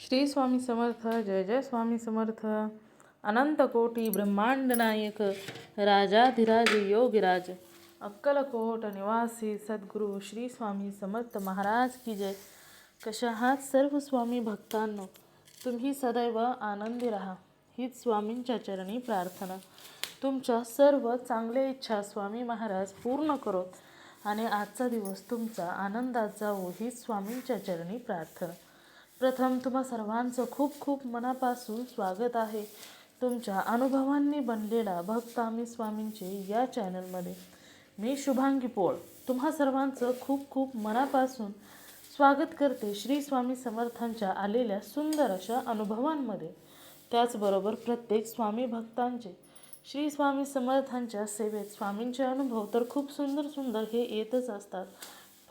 श्री स्वामी समर्थ. जय जय स्वामी समर्थ. अनंत कोटी ब्रह्मांड नायक राजाधिराज योगिराज अक्कलकोट निवासी सद्गुरू श्री स्वामी समर्थ महाराज की जय. कशा आहात सर्व स्वामी भक्तांनो? तुम्ही सदैव आनंदी राहा हीच स्वामींच्या चरणी प्रार्थना. तुमच्या सर्व चांगल्या इच्छा स्वामी महाराज पूर्ण करोत आणि आजचा दिवस तुमचा आनंदात जावो हीच स्वामींच्या चरणी प्रार्थना. प्रथम तुम्हा सर्वांचं खूप खूप मनापासून स्वागत आहे तुमच्या अनुभवांनी बनलेला भक्त आम्ही स्वामींचे या चॅनलमध्ये. मी शुभांगी पोळ तुम्हा सर्वांचं खूप खूप मनापासून स्वागत करते श्री स्वामी समर्थांच्या आलेल्या सुंदर अशा अनुभवांमध्ये. त्याचबरोबर प्रत्येक स्वामी भक्तांचे श्री स्वामी समर्थांच्या सेवेत स्वामींचे अनुभव तर खूप सुंदर सुंदर हे येतच असतात.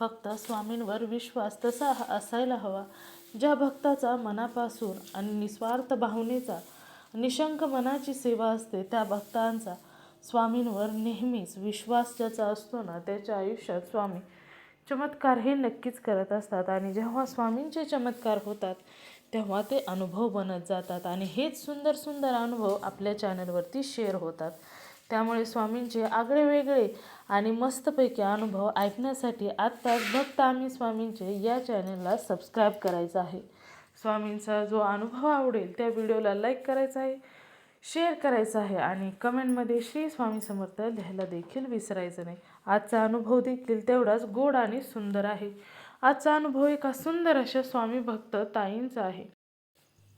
फक्त स्वामींवर विश्वास तसा असायला हवा ज्या भक्ताचा मनापासून आणि निस्वार्थ भावनेचा निशंक मनाची सेवा असते. त्या भक्तांचा स्वामींवर नेहमीच विश्वास ज्याचा असतो ना, त्याच्या आयुष्यात स्वामी चमत्कार हे नक्कीच करत असतात. आणि जेव्हा स्वामींचे चमत्कार होतात तेव्हा ते अनुभव बनत जातात आणि हेच सुंदर सुंदर अनुभव आपल्या चॅनलवरती शेअर होतात. त्यामुळे स्वामींचे आगळे वेगळे आणि मस्तपैकी अनुभव ऐकण्यासाठी आत्ताच भक्त आम्ही स्वामींचे या चॅनलला सबस्क्राईब करायचं आहे. स्वामींचा जो अनुभव आवडेल त्या व्हिडिओला लाईक करायचा आहे, शेअर करायचं आहे आणि कमेंटमध्ये श्री स्वामी समर्थ लिहायला देखील विसरायचं नाही. आजचा अनुभव देखील तेवढाच गोड आणि सुंदर आहे. आजचा अनुभव एका सुंदर अशा स्वामी भक्त ताईंचा आहे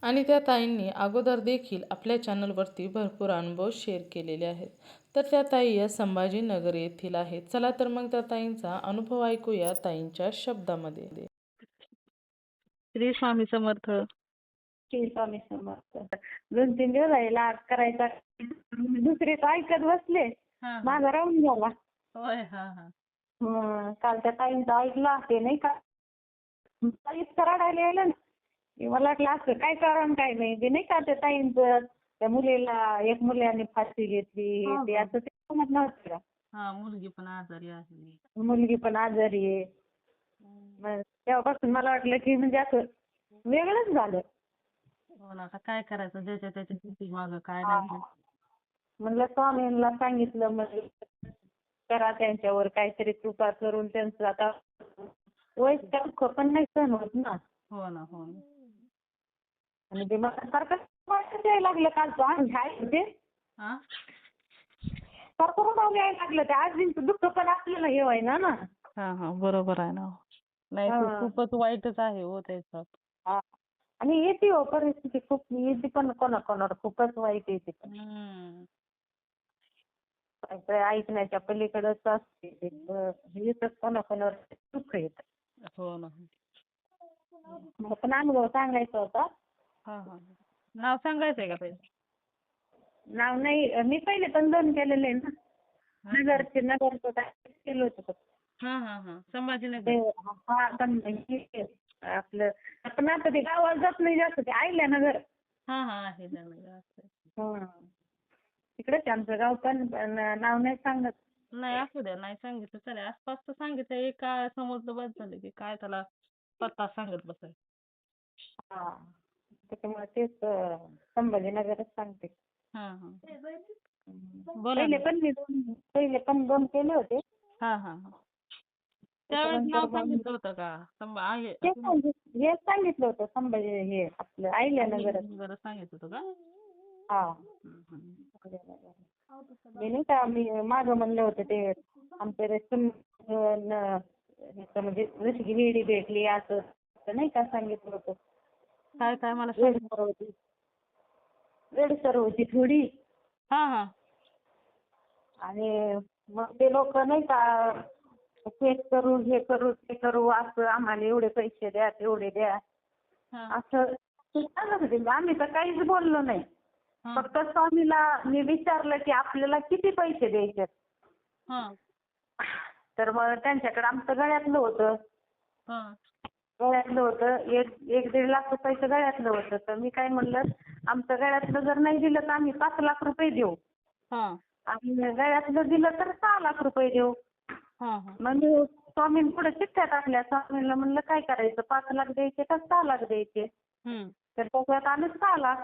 आणि त्या ताईंनी अगोदर देखील आपल्या चॅनलवरती भरपूर अनुभव शेअर केलेले आहेत. तर त्या ताई या संभाजीनगर येथील आहेत. चला तर मग त्या ताईंचा अनुभव ऐकूया ताईंच्या शब्दामध्ये. श्री स्वामी समर्थ. श्री स्वामी समर्थ. 2-3 दिवस राहिला करायचा, दुसरीच ऐकत बसले, माझा राहून गेला. होय. काल त्या ताईंचं ऐकलं ते नाही का, इतकं रडायला यायला ना की मला वाटलं असं काय कारण काय नाही. ते नाही का त्या ताईंचं त्या मुलीला एक मुलाने फाशी घेतली ते असं ते समजत नव्हतं का. मुलगी पण आजारी आहे. मुलगी पण आजारी आहे. मग तेव्हापासून मला वाटलं की म्हणजे असं वेगळंच झालं. हो ना, आता काय करायचं, ज्याच्या त्याच्या स्थिती मागं काय नाही. म्हणलं स्वामींना सांगितलं, म्हणजे करा त्यांच्यावर काहीतरी कृपा करून. त्यांचं आता वयस्कर पण नाही सहन होत ना. हो ना. आणि ते मला सारखं वाटत यायला लागलं काल तो ते सारखं रडायला यायला लागलं. ते आजींचं दुःख पण आपल्याला हे व्हायना ना. बरोबर आहे ना. नाही खूपच वाईटच आहे हो त्याचं. आणि येते हो परिस्थिती खूप येते पण कोणाकोणावर खूपच वाईट येते पण. ऐकण्याच्या पलीकडेच असते येतच कोणाकोणावर दुःख येत. हो ना. पण अनुभव सांगायचा होता. नाव सांगायचंय का पहिले? नाव नाही, मी पहिले पण 2 केलेले आहे ना. नगरचं केलं होतं. संभाजीनगर. आपलं आपण आता ते गावात जात नाही जास्त, ते आयल्या नगर. आहे. तिकडेच आमचं गाव, पण नाव नाही सांगत. नाही असू द्या, नाही सांगितलं चालेल. आसपासचं सांगितलं एका समोरचं बस झालं की काय त्याला पत्ता सांगत बसायचं. त्याच्यामुळे तेच संभाजीनगरच सांगते. पहिले पण 2 केले होते. त्यावेळेस नाव सांगितलं होतं का? हे सांगितलं होतं संभाजी, हे आपलं अहिल्यानगर सांगितलं होतं का? मी नाही का, मी मागं म्हणलं होतं ते आमच्या म्हणजे जशी वेडी भेटली असं नाही का सांगितलं होतं. काय मला वेडसर होती थोडी. आणि मग ते लोक नाही का केस करू, हे करू, ते करू, असं आम्हाला एवढे पैसे द्या, तेवढे द्या, असं सांगत होते. आम्ही तर काहीच बोललो नाही. फक्त स्वामीला मी विचारलं की आपल्याला किती पैसे द्यायचे. तर मग त्यांच्याकडे आमचं गळ्यातलं होतं. 1-1.5 लाख रुपयाचं गळ्यातलं होतं. तर मी काय म्हणलं, आमचं गळ्यातलं जर नाही दिलं तर आम्ही 5 लाख रुपये देऊ, आणि गळ्यातलं दिलं तर 6 लाख रुपये देऊ. मग मी स्वामींपुढे चिठ्ठ्या टाकल्या. स्वामींना म्हणलं काय करायचं, 5 लाख द्यायचे का 6 लाख द्यायचे. हम्म. तर त्याच्यात आलं 6 लाख.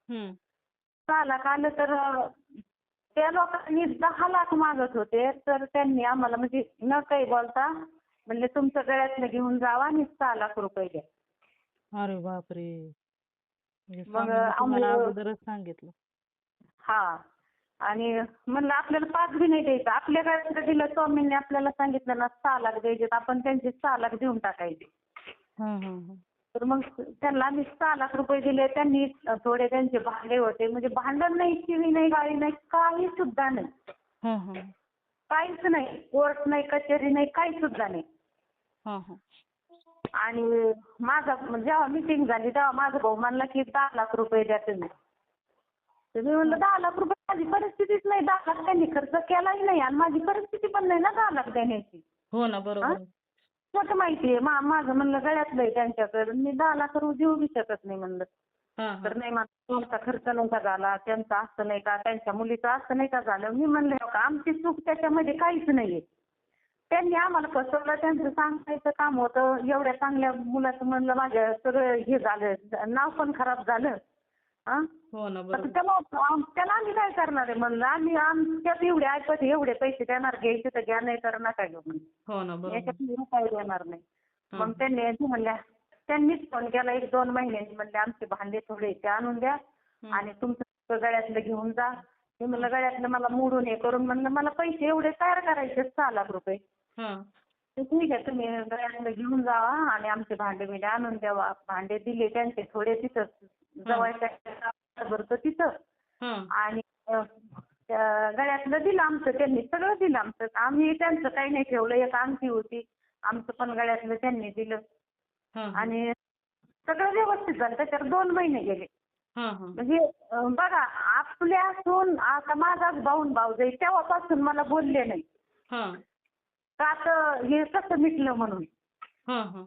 हम्म. 6 लाख आलं तर त्या लोकांनी 10 लाख मागत होते. तर त्यांनी आम्हाला म्हणजे न काही बोलता म्हणले तुमचं गळ्यातलं घेऊन जावा आणि 6 लाख रुपये द्या. अरे बापरे. म्हणजे मग स्वामींनी तुम्हाला अगोदरच सांगितलं. हा. आणि म्हणलं आपल्याला 5 बी नाही द्यायचं. आपल्या गळ्यातलं दिलं स्वामींनी आपल्याला सांगितलं ना 6 लाख द्यायचे, तर आपण त्यांचे 6 लाख देऊन टाकायचे. हं. तर मग त्यांना आम्ही 6 लाख रुपये दिले. त्यांनी थोडे त्यांचे भांडे होते. म्हणजे भांडण नाही, शिवी नाही, गाळी नाही, काही सुद्धा नाही. हं. काहीच नाही. कोर्ट नाही, कचेरी नाही, काही सुद्धा नाही. हं. आणि माझा जेव्हा मीटिंग झाली तेव्हा माझा भाऊ म्हणला की 10 लाख रुपये द्या तुम्ही. तर मी म्हणलं 10 लाख रुपये माझी परिस्थितीच नाही. 10 लाख त्यांनी खर्च केलाही नाही आणि माझी परिस्थिती पण नाही ना 10 लाख देण्याची. हो ना, बरोबर आहे. कसं माहितीये माझं म्हणलं गळ्यातलं आहे त्यांच्याकडे. मी 10 लाख रुपये देऊ बी शकत नाही म्हणलं. हं. तर नाही माझा खर्च नव्हता झाला, त्यांचा असं नाही का, त्यांच्या मुलीचं असं नाही का झालं. मी म्हणलं हो का आमची चूक त्याच्यामध्ये काहीच नाहीये. त्यांनी आम्हाला फसवलं. त्यांचं सांगायचं काम होतं. एवढ्या चांगल्या मुलाचं म्हणलं माझ्या सगळं हे झालं, नाव पण खराब झालं. हा. हो ना, तर बरोबर. त्याला आम्ही काय करणार आहे म्हणलं. आम्ही आमच्यात एवढे ऐकत एवढे पैसे देणार, घ्यायचे तर घ्या, नाही तर नका घेऊ म्हणलं. हो ना, बरोबर. याच्यात काही देणार नाही. मग हं. त्यांनीच फोन केला 1-2 महिन्यांनी. म्हणले आमचे भांडे थोडे ते आणून द्या आणि तुमचं गळ्यातलं घेऊन जा. मी म्हणलं गळ्यातलं मला मोडून हे करून म्हणलं मला पैसे एवढे तयार करायचे 6 लाख रुपये. हं. तर ठीक आहे तुम्ही गळ्यातलं घेऊन जावा आणि आमचे भांडे बिंडे आणून द्यावा. भांडे दिले त्यांचे थोडे तिथं जवळच्या भरतं तिथं. हं. आणि त्या गळ्यातलं दिलं आमचं. त्यांनी सगळं दिलं आमचं. आम्ही त्यांचं काही नाही ठेवलं. एक अंगठी होती आमचं पण गळ्यातलं त्यांनी दिलं. हं. आणि सगळं व्यवस्थित झालं. त्याच्यावर 2 महिने गेले. हं. म्हणजे बघा आपल्यासून आता माझाच भाऊ-भाऊजाई तेव्हापासून मला बोलले नाही. हं. का तर हे कसं मिटलं म्हणून. हं.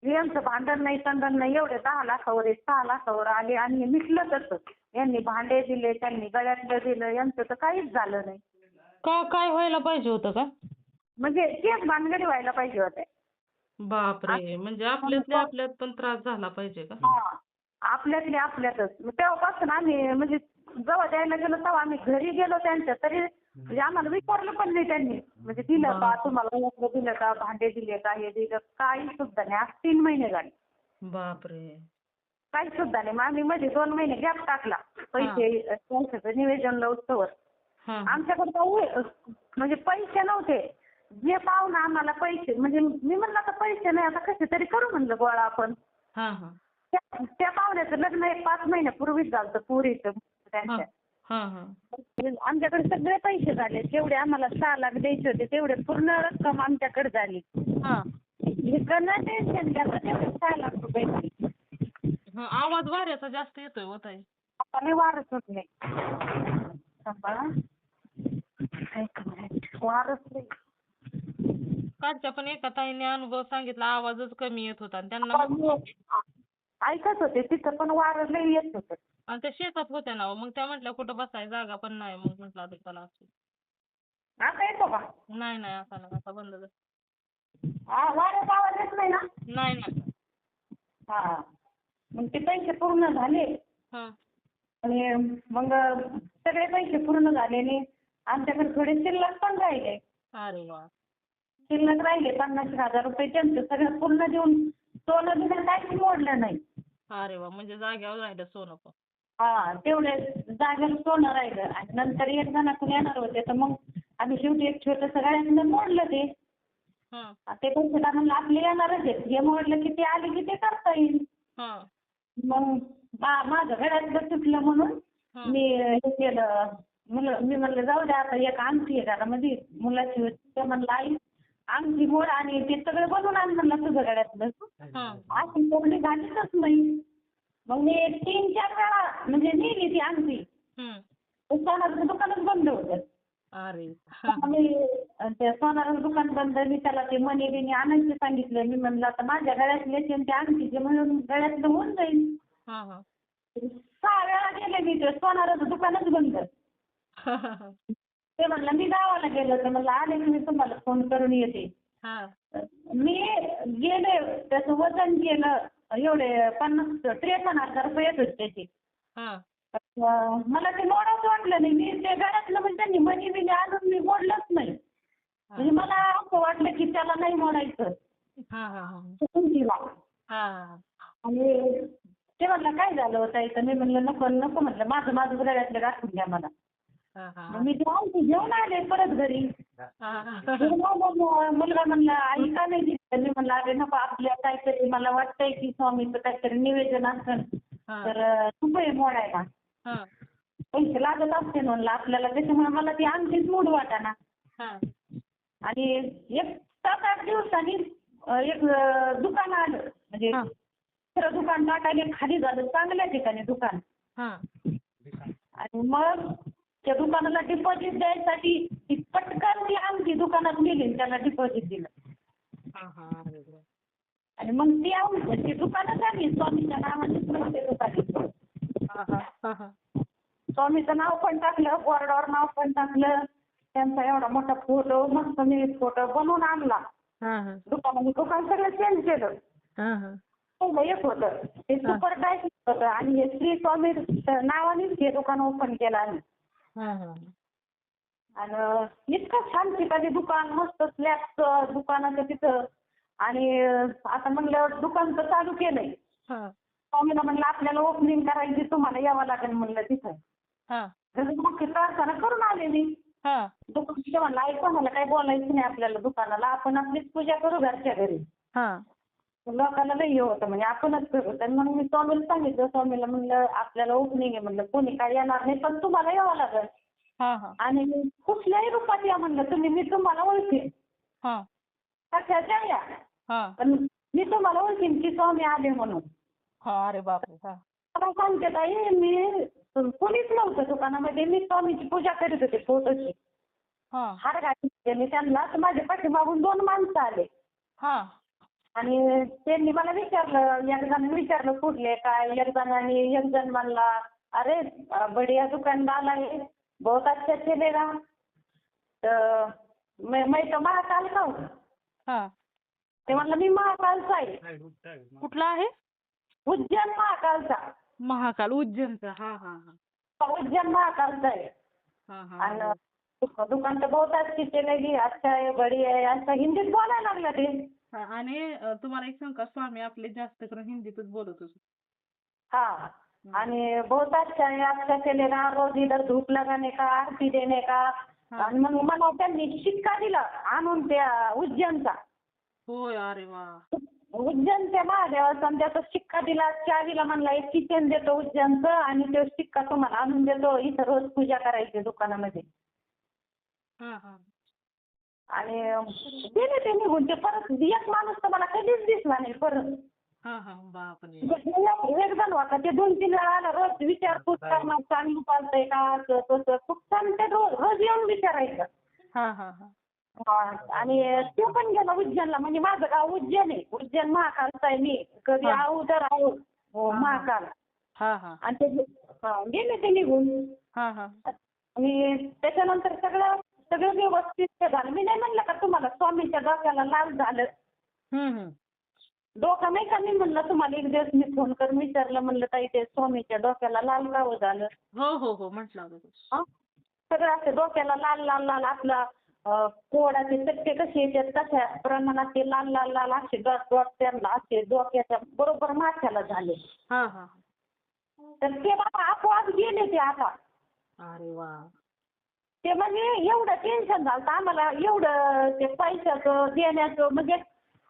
यांचं भांडण नाही, तंडण नाही. एवढे 10 लाखावर 6 लाखावर आले आणि हे मिटलं तसं. यांनी भांडे दिले, त्यांनी गळ्यातलं दिलं. यांचं तर काहीच झालं नाही. काय व्हायला पाहिजे होतं का? म्हणजे तेच भानगडी व्हायला पाहिजे होत्या. बापरे. म्हणजे आपल्यातल्या आपल्यात पण त्रास झाला पाहिजे का? हा. आपल्यातले आपल्यातच. मग तेव्हापासून आम्ही म्हणजे जेव्हा द्यायला गेलो तेव्हा आम्ही घरी गेलो त्यांच्या तरी म्हणजे आम्हाला विचारलं पण नाही त्यांनी. म्हणजे दिलं का तुम्हाला गळ्यातलं दिलं का, भांडे दिले का, हे दिलं काही सुद्धा नाही. आज 3 महिने झाले. बापरे. काही सुद्धा नाही. मग आम्ही मध्ये 2 महिने गॅप टाकला. पैसे पैशाचं निवेदन लावूस्तवर. हं. आमच्याकडे म्हणजे पैसे नव्हते. जे पाहुणं आम्हाला पैसे म्हणजे मी म्हणलं आता पैसे नाही आता कसे तरी करू म्हणलं गोळा आपण. हं. त्या पाहुण्याचं लग्न 5 महिन्यापूर्वीच झालं पोरीचं त्यांच्या. हं. आमच्याकडे सगळे पैसे झाले. जेवढे आम्हाला 6 लाख द्यायचे होते तेवढे पूर्ण रक्कम आमच्याकडे झाली. हं. इकडनं टेन्शन घ्यायचं तेवढे 6 लाख रुपये झाले. आवाज वाऱ्याचा जास्त येतोय हो ताई. आता नाही वारच होत नाही. थांबा. एक मिनिट. वारच नाही. कालच्या पण एका ताईने अनुभव सांगितला, आवाजच कमी येत होता आणि त्यांना ऐकत होते तिथं पण वारं लई येत होतं. आणि त्या शेतात होत्या ना हो. मग त्या म्हटल्या कुठं बसायला जागा पण नाही. मग म्हटलं आता चला असू. आता येतो का? नाही आता नाही, आता बंद झालं. वाऱ्याचा आवाज येत नाही ना? नाही. हा. मग ते पैसे पूर्ण झाले. हं. आणि मग सगळे पैसे पूर्ण झाले. आमच्याकडे थोडे शिल्लक पण राहिले. अरे वा. शिल्लक राहिले 50,000 रुपये त्यांचं सगळं पूर्ण देऊन सोनं बिनं काहीच मोडलं नाही. अरे वा. म्हणजे जाग्यावर राहिलं सोनं पण. हा. तेवढे जागेवर सोनं राहिलं आणि नंतर एक जणाकडून येणार होते तर मग आम्ही शेवटी एक छोटंसं गळ्यातलं मोडलं ते. हं. ते पैसे म्हणलं आपले येणारच आहेत. हे मोडलं की ते आले की ते करता येईल. हं. मग माझं गळ्यातलं तुटलं म्हणून मी हे केलं. मी म्हणलं जाऊ द्या आता एक अंगठी आहे घरामध्ये मुलाची होती. ते म्हणलं आई अंगठी मोड आणि ते सगळं बनवून आण म्हणलं तुझं गळ्यातलं. अशी तेवढी झालीच नाही. मग मी 3-4 वेळा म्हणजे नेली ती अंगठी. सोनाराचं दुकानच बंद होतं. अरे. मी त्या सोनाराचं दुकान बंद. मी त्याला ते मणी बिणी आणायचं सांगितलं. मी म्हणलं आता माझ्या गळ्यातले ते अंगठीचे म्हणून गळ्यातलं होऊन जाईल. 6 वेळा गेले मी ते सोनाराचं दुकानच बंद. ते म्हणलं मी गावाला गेलो तर म्हणलं आले की मी तुम्हाला फोन करून येते. मी गेले त्याचं वजन केलं एवढे 53,000 रुपये येत होते त्याचे. हा मला ते मोडावंच वाटलं नाही. मी ते घरातलं म्हणजे त्यांनी मनी बिनी आणून मी मोडलंच नाही. म्हणजे मला असं वाटलं की त्याला नाही मोडायचं. हा हा हा चुकून दिला. हा आणि ते म्हणलं काय झालं होतं इथं. मी म्हणलं नको नको म्हटलं माझं माझं गळ्यातलं गाठून द्या मला. हा हा मग मी जेवण आले परत घरी. हा मग मुलगा म्हणला आई का नाही दिली. मी म्हणलं अरे नको आपल्या काहीतरी मला वाटतंय की स्वामीचं काहीतरी निवेदन असेल तर रुपये मोडायला हा पैसे लागत असते म्हणलं आपल्याला. त्याच्यामुळे मला ती आणखीच मूड वाटाना. हा आणि एक 7-8 दिवसांनी एक दुकान आलं. म्हणजे दुसरं दुकान टाकायला खाली झालं चांगल्या ठिकाणी दुकान. हा आणि मग त्या दुकानाला डिपॉझिट द्यायसाठी ती पटकन ती अंगठी दुकानात नेली आणि त्याला डिपॉझिट दिलं. आणि मग ती अंगठी दुकानच आली स्वामीच्या नावानेच नव्हते दुकान. स्वामीचं नाव पण टाकलं, बोर्डावर नाव पण टाकलं. त्यांचा एवढा मोठा फोटो मस्त मी फोटो बनवून आणला. दुकान सगळं चेंज केलं. पहिलं एक होतं ते सुपर डायट होतं आणि हे श्री स्वामी नावानेच हे दुकान ओपन केलं आम्ही. आणि इतकं छान ठिकाणी दुकान मस्त स्लॅबचं दुकानाचं तिथं. आणि आता म्हणलं दुकान तर चालू केलंय. स्वामीला म्हणलं आपल्याला ओपनिंग करायची तुम्हाला यावं लागेल म्हणलं तिथं. मग प्रार्थना करून आले मी. दुकान म्हणलं आई कोणाला काही बोलायचं नाही आपल्याला दुकानाला. आपण आपलीच पूजा करू घरच्या घरी. लोकांना लई हे होतं म्हणजे आपणच करू. तर मग मी स्वामीला सांगितलं. स्वामीला म्हणलं आपल्याला ओपनिंग आहे म्हणलं कोणी काय येणार नाही पण तुम्हाला यावं लागेल. आणि कुठल्याही रूपात या म्हणलं तुम्ही मी तुम्हाला ओळखीन. कशाच्या या पण मी तुम्हाला ओळखीन की स्वामी आले म्हणून. अरे बापरे. मला सांगते ताई मी कोणीच नव्हतं दुकानामध्ये. मी स्वामीची पूजा करीत होते फोटोची. हार घातले मी त्यांना तर माझ्या पाठीमागून 2 माणसं आले. आणि त्यांनी मला विचारलं. एक जणांनी विचारलं कुठले काय. एक जण म्हणला अरे बढिया दुकानदार आहे बहुत अच्छा चलेगा. तर मैं तो महाकाल का हूँ. ते म्हणलं मी महाकालचा आहे. कुठला आहे? उज्जैन महाकालचा. महाकाल उज्जैनचा. उज्जैन महाकालचा आहे. आणि दुकान तर बहुत अच्छी चलेगी अच्छा आहे बढिया आहे असं हिंदीत बोलायला लागलं ते. आणि तुम्हाला एक सांग का स्वामी आपले जास्त करून हिंदीतच बोलत होते. आणि बहुत अच्छा है अच्छा चलेगा रोज इधर धूप लगाने का आरती देने का. आणि मग मला त्यांनी शिक्का दिला आणून त्या उज्जैनचा. होय. अरे वा. उज्जैनच्या महादेवाचा त्याचा शिक्का दिला. चावीला म्हणला एक किचन देतो उज्जैनचं आणि तो शिक्का तुम्हाला आणून देतो. इथं रोज पूजा करायची दुकानामध्ये. आणि गेले ते निघून. ते परत एक माणूस तर मला कधीच दिसला नाही परत. बापरे. एक जण होता ते 2-3 वेळा आला. रोज विचारपूस करणार चांगलं चालतंय का असं तसं खूप छान. ते रोज येऊन विचारायचं. आणि तो पण गेला उज्जैनला. म्हणजे माझं गाव उज्जैन आहे. उज्जैन महाकालचं आहे. मी कधी आऊ तर आऊ महाकाल. आणि ते गेले ते निघून. आणि त्याच्यानंतर सगळं व्यवस्थित झालं. मी नाही म्हणलं का तुम्हाला स्वामीच्या डोक्याला लाल झालं. डोकं नाही का मी म्हणलं तुम्हाला एक दिवस मी फोन करून विचारलं म्हणलं ताई ते स्वामीच्या डोक्याला लाल का झालं. हो म्हटलं. सगळं असं डोक्याला लाल लाल लाल आपला कोडाचे चटके कसे येतात तशा प्रमाणात ते लाल लाल लाल असे डॉट त्यांना असे डोक्याच्या बरोबर माथ्याला झाले. तर ते बाबा आपोआप गेले ते आता. अरे वा. ते म्हणजे एवढं टेन्शन झालं आम्हाला. एवढं ते पैशाचं देण्याचं म्हणजे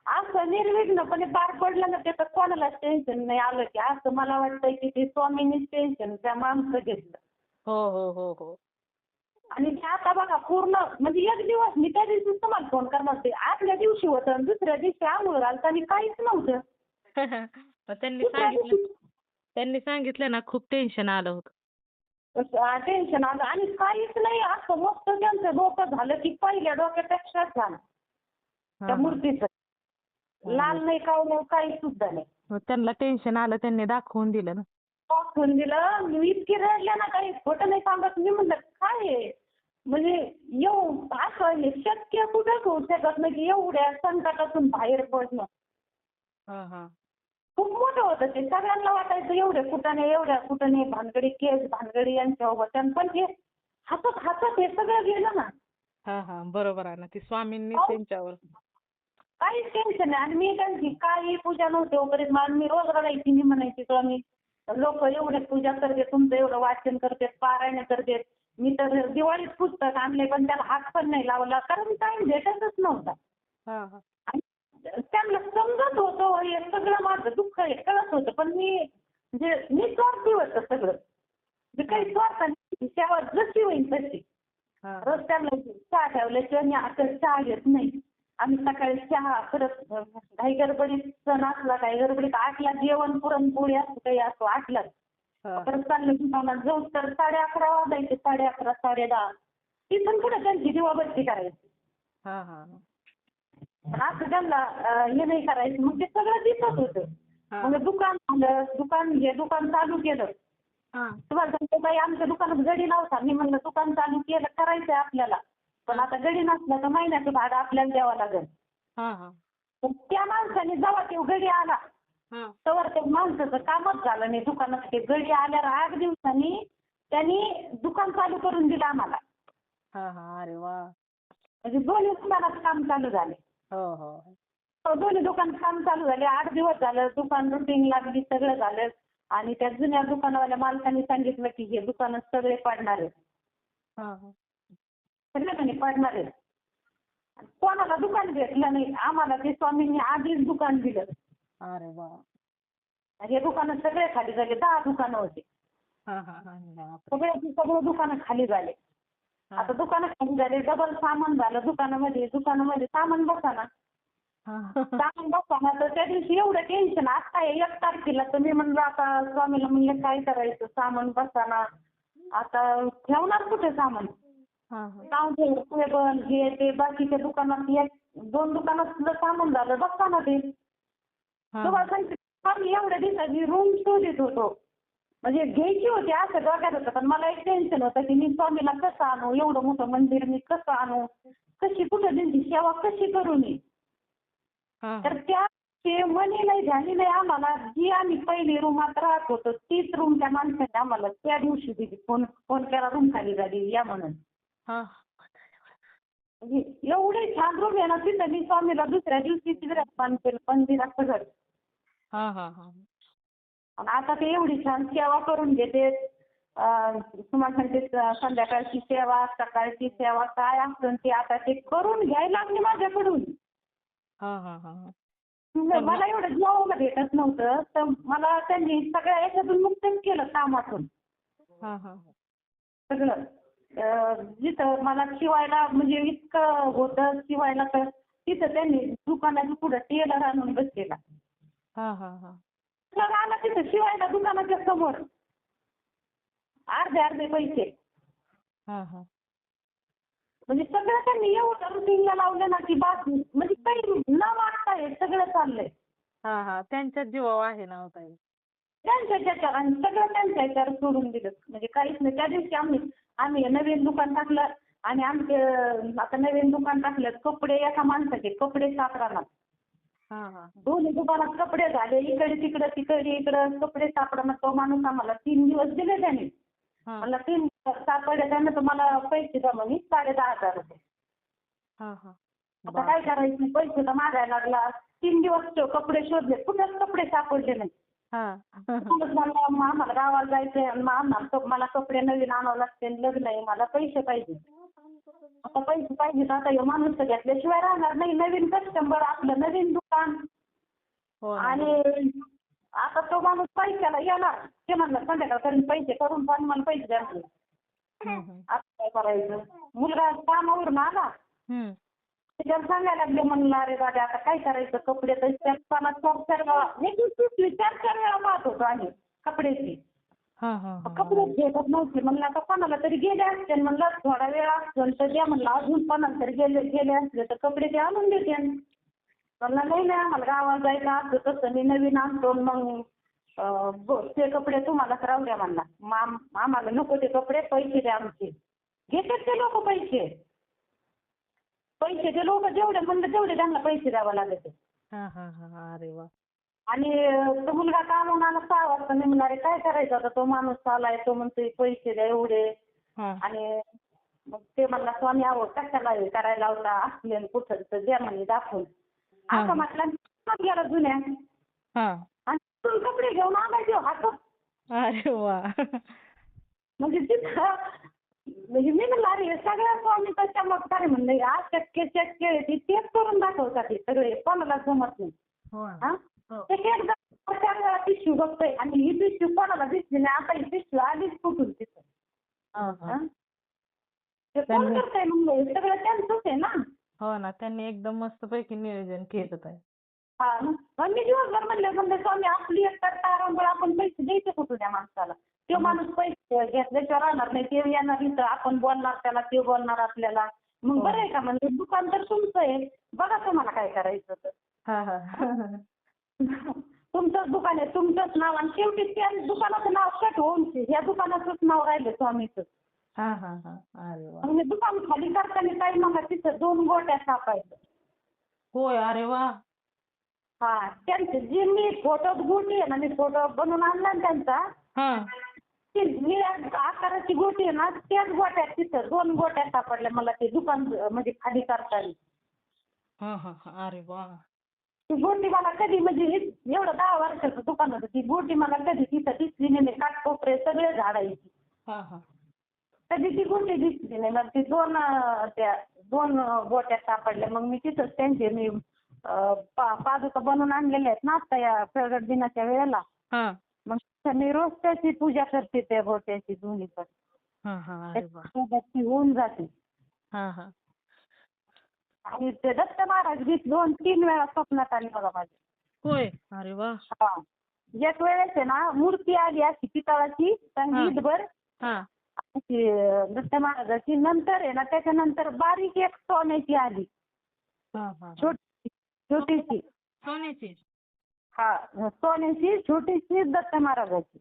असं निर्विघ्नपणे पार पडलं ना त्याचं कोणालाच टेन्शन नाही आलं की असं मला वाटतंय की ते स्वामींनीच टेन्शन त्या माणसं घेतलं. हो. आणि ते आता बघा पूर्ण म्हणजे एक दिवस मी त्या दिवशी तुम्हाला फोन करणार होते. आदल्या दिवशी होतं आणि दुसऱ्या दिवशी आंघोळ घालता आणि काहीच नव्हतं. त्यांनी सांगितलं ना खूप टेन्शन आलं होतं. टेन्शन आलं आणि काहीच नाही. असं मस्त त्यांचं डोकं झालं की पहिल्या डोक्यापेक्षाच झालं त्या मूर्तीचं. लाल नाही काही सुद्धा नाही. त्यांना टेन्शन आलं त्यांनी दाखवून दिलं ना. दाखवून दिलं. मी इतकी रडले ना काही खोटं नाही सांगत. मी म्हणलं काय आहे म्हणजे असं हे शक्य कुठंच होऊ शकत नाही की एवढ्या संकटातून बाहेर पडणं. खूप मोठं होतं ते. सगळ्यांना वाटायचं एवढ्या कुटाने भानगडी केस भानगडी यांच्या होत्या. पण ते हसत हसत हे सगळं गेलं ना. हा हा बरोबर आहे ना. ती स्वामींनी अहो, त्यांच्यावर. काहीच टेन्शन नाही. आणि मी त्यांची काही पूजा नव्हती वगैरे. मी रोज रडायची. मी म्हणायची स्वामी लोक एवढे पूजा करते, तुमचं एवढं वाचन करते, पारायण करते. मी तर दिवाळीत पुस्तक आणले पण त्याला हात पण नाही लावला, कारण टाइम भेटतच नव्हता. हा हा आणि त्यांना समजत होतं हे सगळं माझं दुःख आहे, कळत होतं. पण मी म्हणजे निस्वार्थी होतं सगळं. जे काही स्वार्थ नाही, सेवा जशी होईल तशी. हा रोज त्यांना चहा ठेवल्याशिवाय मी आता चहा घेत नाही. आम्ही सकाळी चहा परत काही गडबडीत सण असला, काही गडबडीत 8ला जेवण पुरणपोळी असं काही असतो 8लाच. हा परत चाललं दुकानात जाऊ तर 11:30 वाजायचे. 11:30 10:30 तिथून पुढे त्यांची दिवाबत्ती करायची. हा हा पण असं त्यांना हे नाही करायचं. मग ते सगळं दिसत होतं. हा मग दुकान झालं, दुकान चालू केलं. हा तुम्हाला सांगते बाई, आमच्या दुकानात गडी नव्हता. मी म्हणलं दुकान चालू केलं, करायचंय आपल्याला. पण आता गडी नसला तर महिन्याचं भाडं आपल्याला द्यावं लागेल. हा हा पण त्या माणसाने जेव्हा तो गडी आला हा तेव्हा त्या माणसाचं कामच झालं नाही दुकानात. ते गडी आल्यावर 8 दिवसांनी त्यांनी दुकान चालू करून दिलं आम्हाला. हा हा अरे वा. म्हणजे दोन्ही दुकानात काम चालू झाले. हो हो दोन्ही दुकानात काम चालू झाले. 8 दिवस झालं. दुकान रुटीन लागली, सगळं झालं. आणि त्या जुन्या दुकानवाल्या मालकाने सांगितलं की हे दुकान सगळे पाडणार आहेत. हा हा सगळ्यांनी पाडणार आहेत. कोणाला दुकान भेटलं नाही. आम्हाला ते स्वामींनी आधीच दुकान दिलं. अरे वा. हे दुकानं सगळे खाली झाले. 10 दुकानं होते. हा हा हा बापरे. सगळे दुकानं खाली झाले. आता दुकानं खाली झाले, डबल सामान झालं दुकानामध्ये सामान बसाना. हा सामान बसाना तर त्या दिवशी एवढं टेन्शन. आता 1 तारखेला तर मी म्हणलं आता स्वामीला म्हणलं काय करायचं, सामान बसाना. आता ठेवणार कुठे सामान. हा टेबल हे ते बाकीच्या दुकानात 1-2 दुकानातलं सामान झालं बसाना ते. हा तुम्हाला सांगते आम्ही एवढ्या दिवसाची रूम शोधत होतो. म्हणजे घ्यायची होती असं डोक्यात होतं. पण मला एक टेन्शन होतं की मी स्वामीला कसं आणू, एवढं मोठं मंदिर मी कसं आणू, कुठं त्यांची सेवा कशी करू मी. हा तर त्या ते मनी नाही झाली नाही आम्हाला. जी आम्ही पहिली रूमात राहत होतो तीच रूम त्या माणसाने आम्हाला त्या दिवशी दिली. फोन केला रूम खाली झाली या म्हणून. हा म्हणजे एवढे छान रूम आहे ना तिथं. मी स्वामीला दुसऱ्या दिवशी तिसऱ्या केलं मंदिरात सगळं. हा हा हा आणि आता ते एवढी छान सेवा करून घेते. तुम्हाला सांगते संध्याकाळची सेवा, सकाळची सेवा काय असतं ते आता ते करून घ्यायला लागले माझ्याकडून. हा हा हा मला एवढं जेवायला भेटत नव्हतं तर मला त्यांनी सगळ्या याच्यातून मुक्तच केलं कामातून. हा हा सगळं जिथं मला शिवायला म्हणजे इतकं होतं शिवायला तर तिथं त्यांनी दुकानाच्या पुढं टेलर आणून बसलेला. हा हा हा टेलर आला तिथं शिवायला दुकानाच्या समोर. अर्धे पैसे. हा हा म्हणजे सगळं त्यांनी एवढं रुटीनला लावलं ना की बात म्हणजे काही न वाटता हे सगळं चाललंय. हा हा त्यांच्याच जीवावर आहे ना हो ताई. त्यांच्या ह्याच्यावर आणि सगळं त्यांच्या ह्याच्यावर सोडून दिलं. म्हणजे काहीच नाही. त्या दिवशी आम्ही नवीन दुकान टाकलं आणि आमचे आता नवीन दुकान टाकलं. कपडे एका माणसाचे कपडे सापडणार. हा हा दोन्ही दुकानात कपडे झाले. इकडे इकडं कपडे सापडणार. तो माणूस आम्हाला 3 दिवस दिले त्याने. हा मला 3 दिवस सापडले त्यानं तुम्हाला पैसे द्या म्हणे 10,500 रुपये. हा हा आता काय करायचं पैसे तर मागायला लागला. 3 दिवस कपडे शोधले कुठेच कपडे सापडले नाही. हा आम्हाला गावाला जायचंय मला कपडे नवीन आणावं लागते. लग्न आहे मला पैसे पाहिजे. आता पैसे पाहिजे आता हे माणूस घेतल्याशिवाय राहणार नाही. नवीन कस्टमर आपलं नवीन दुकान. हो ना. आणि आता तो माणूस पैशाला येणार. ते म्हणलं संध्याकाळपर्यंत पैसे करून पण मला पैसे द्या म्हणलं. आता काय करायचं. मुलगा कामावरून आला. त्याच्याला सांगायला लागले म्हणलं अरे दादा आता काय करायचं. कपडे तर 4 वेळा पाहत होतो आम्ही कपड्याची. कपडे भेटत नव्हते. म्हणलं आता कोणाला तरी गेले असते. म्हणलं थोडा वेळ असतो तर द्या म्हणलं. अजून कोणाला तरी गेले असले तर कपडे ते आणून देते. म्हणलं नाही आम्हाला गावाला जायचं असं तसं मी नवीन आणतो मग ते कपडे तुम्हालाच राहू द्या म्हणला. आम्हाला नको ते कपडे पैसे द्या आमचे. घेतात ते लोक पैसे. ते लोक जेवढे म्हणलं तेवढे त्यांना पैसे द्यावे लागते. अरे वा. आणि तो मुलगा कामावून आला 6 वाजता निघणार आहे. काय करायचं आता, तो माणूस आलाय, तो म्हणतोय पैसे द्या एवढे. हा आणि मग ते म्हणला स्वामी अहो कशाला हे करायला होता असलेलं कुठं तर द्या म्हणे दाखवून. असं म्हटलं गेला जुन्या हा. आणि तिथून कपडे घेऊन आणायचे हातात. अरे वा. म्हणजे तिथं म्हणजे मी म्हणलं अरे हे सगळ्या स्वामीचा चमत्कार आहे म्हणलं. अशक्य शक्य आहे ते तेच करून दाखवतात हे सगळे, कोणाला जमत नाही. हो हा हो. ते एकदा 4 वेळा पिशवी बघतोय आणि ही पिशवी कोणाला दिसली नाही. आता ही पिशवी आलीच कुठून तिथं. हा, हा. ते कोण करतंय म्हणलं, हे सगळं त्यांचंच आहे ना. हो ना, त्यांनी एकदम मस्तपैकी नियोजन केलं आहे. हा ना. मग मी दिवसभर म्हणलं स्वामी आपली एक तर तारांबळ आपण पैसे द्यायचे कुठून त्या माणसाला. तो माणूस पैसे घेतल्याशिवाय राहणार नाही. ते येणार इथं, आपण बोलणार त्याला, ते बोलणार आपल्याला. मग बरं आहे का म्हणलं, दुकान तर तुमचं आहे, बघा तुम्हाला काय करायचं तर. हा हा. तुमचंच दुकान आहे, तुमचंच नाव, आणि शेवटी त्या दुकानाचं नाव कट होऊन या दुकानाचंच नाव राहिलं स्वामीचं. हा हा हा. अरे वा. म्हणजे दुकान खाली करताना काही मग तिथं 2 गोट्या सापायचं. होय. अरे वा. हा त्यांचे जे मी फोटो गोटी आहे ना, मी फोटो बनवून आणला ना त्यांचा. हा. ती निळ्या आकाराची गोटी आहे ना, त्याच गोट्या तिथं 2 गोट्या सापडल्या मला ते दुकान म्हणजे खाली करताना. हा हा हा. अरे वा. ती गोटी मला कधी म्हणजे एवढं 10 वर्षाचं दुकान होतं, ती गोटी मला कधी तिथं दिसली नाही. काठकोपरे सगळे झाडायची. हा हा. कधी ती गोटी दिसली नाही. मग ती 2 गोट्या सापडल्या. मग मी तिथंच त्यांचे मी पादुका बनवून आणलेल्या आहेत ना आता या प्रगट दिनाच्या वेळेला. हा. मग मी रोज त्याची पूजा करते त्या गोट्याची दोन्ही पण. हा हा. अरे वा. ती होऊन जाते. हा हा. आणि ते दत्त महाराज बी 2-3 वेळा स्वप्नात आले बघा माझ्या. होय. अरे वा. हा. एक वेळेस आहे ना मूर्ती आली अशी पितळाची संगीतभर हा. अशी दत्त महाराजाची. नंतर आहे ना त्याच्यानंतर बारीक एक सोन्याची आली, हा हा. छोटीशी. सोन्याची. हा सोन्याची छोटीशी दत्त महाराजाची.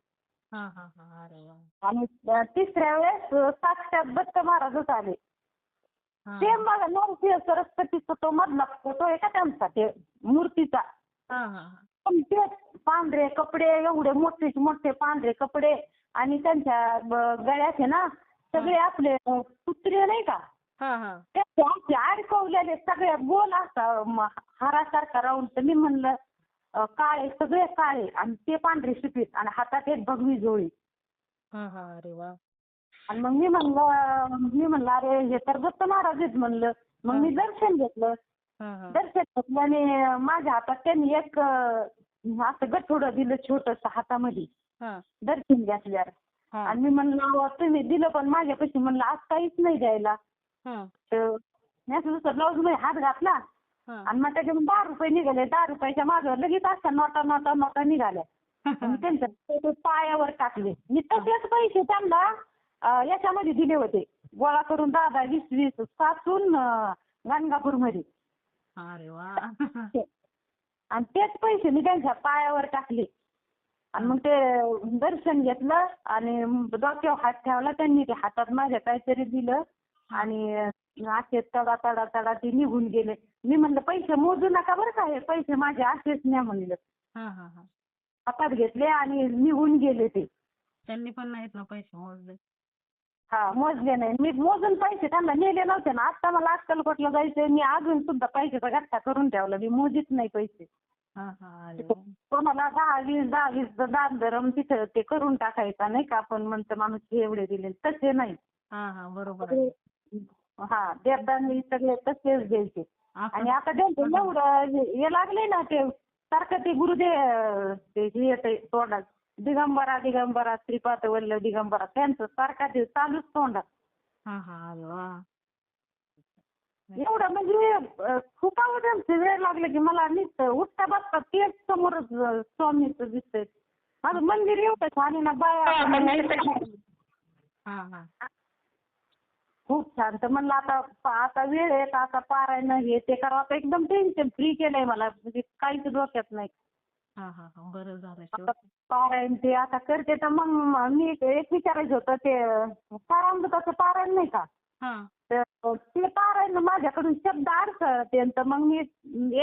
हा हा हा. अरे वा. आणि तिसऱ्या वेळेस साक्षात दत्त महाराजच आले. हा ते मला नरसिंह सरस्वतीचा तो मधला फोटो आहे का त्यांचा, ते मूर्तीचा. हा हा. पण ते पांढरे कपडे, एवढे मोठे मोठे पांढरे कपडे, आणि त्यांच्या गळ्यात आहे ना सगळे आपले सूत्रे नाही का, हा हा. ते असे अडकवलेले सगळे गोल असा हारासारखा राहून. तर मी म्हणलं काळे सगळे काळे आणि ते पांढरे शिपीत आणि हातात एक भगवी जोळी. हा हा. अरे वा. आणि मग मी म्हणलं अरे हे तर दत्त महाराज आहेत म्हणलं. मग मी दर्शन घेतलं. हा हा. दर्शन घेतलं आणि माझ्या हातात त्यांनी एक असं गठोडं दिलं छोटंसं हातामध्ये हा दर्शन घेतल्यावर. हा. आणि मी म्हणलं तुम्ही दिलं पण माझ्यापाशी म्हणलं आज काहीच नाही द्यायला. हा तर मी असं दुसरं ब्लाऊज मध्ये हात घातला हा. आणि मग त्याच्यातून 10 रुपये निघाले. 10 रुपयाच्या मागं लगेच अशा नोटा निघाल्या. मी त्यांच्या ते पायावर टाकले. मी तसेच पैसे त्यांना याच्यामध्ये दिले होते गोळा करून 10-10, 20-20 साचून गाणगापूरमध्ये. अरे वा. आणि तेच पैसे मी त्यांच्या पायावर टाकले. आणि मग ते दर्शन घेतलं आणि डोक्यावर हात ठेवला त्यांनी. ते हातात माझ्या काहीतरी दिलं आणि असे तडा तडा तडा ते निघून गेले. मी म्हणलं पैसे मोजू नका बरं का, हे पैसे माझे असेच नाही म्हणलं. हा हा हा. हातात घेतले आणि निघून गेले ते. त्यांनी पण नाहीत ना पैसे मोजले. हा मोजले नाही. मी मोजून पैसे त्यांना नेले नव्हते ना. आता मला अक्कलकोटला जायचंय. मी अजून सुद्धा पैशाचा गठ्ठा करून ठेवला. मी मोजीत नाही पैसे. हा हा. अरे वा. कोणाला 10-20 दान धर्म तिथं ते करून टाकायचा नाही का, आपण म्हणतो माणूस हे एवढे दिले, तसे नाही. हा हा. बरोबर आहे. हा देवदान सगळे तसेच द्यायचे. आणि आता त्यांचं एवढं हे लागले ना, ते सारखं ते गुरुदेव ते हे येतंय तोंडात, दिगंबरा दिगंबरा श्रीपाद वल्लभ दिगंबरा, त्यांचं सारखा ते चालूच तोंडात. हा हा. अरे वा. एवढं म्हणजे खूप त्यांचं वेळ लागलं की मला नुसतं उठता बसता तेच समोरच स्वामीचं दिसतंय. माझं मंदिर एवढं छान आहे ना बाया. हा हा. खूप छान. तर म्हणलं आता वेळ आहे का, आता पारायण हे ते करावं. आता एकदम टेन्शन फ्री केलंय मला, म्हणजे काहीच डोक्यात नाही. हा हा. बरं झालं. आता पारायण ते आता करते. तर मग मी एक विचारायचं होतं, ते सारामृताचं पारायण नाही का, हा. तर ते पारायण माझ्याकडून शब्द अडखळते. तर मग मी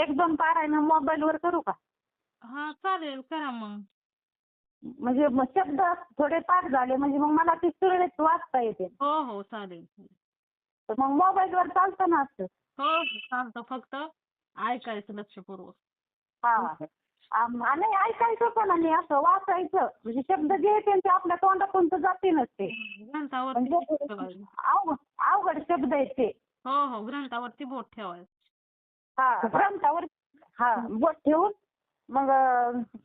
1-2 पारायण मोबाईलवर करू का? हा चालेल करा मग. म्हणजे मग शब्द थोडे पाठ झाले म्हणजे मग मला ते सुरळीत वाचता येते. हो हो चालेल. तर मग मोबाईलवर चालतं ना असं. हो चालतं, फक्त ऐकायचं लक्षपूर्वक. हा. नाही ऐकायचं पण आणि असं वाचायचं म्हणजे शब्द जे येते ते आपल्या तोंडातून तर जाते नसते. ग्रंथावरती म्हणजे बोट ठेवायचं. अवघड शब्द आहेत ते. हो हो ग्रंथावरती बोट ठेवायचं. हा ग्रंथावर बोट ठेवून मग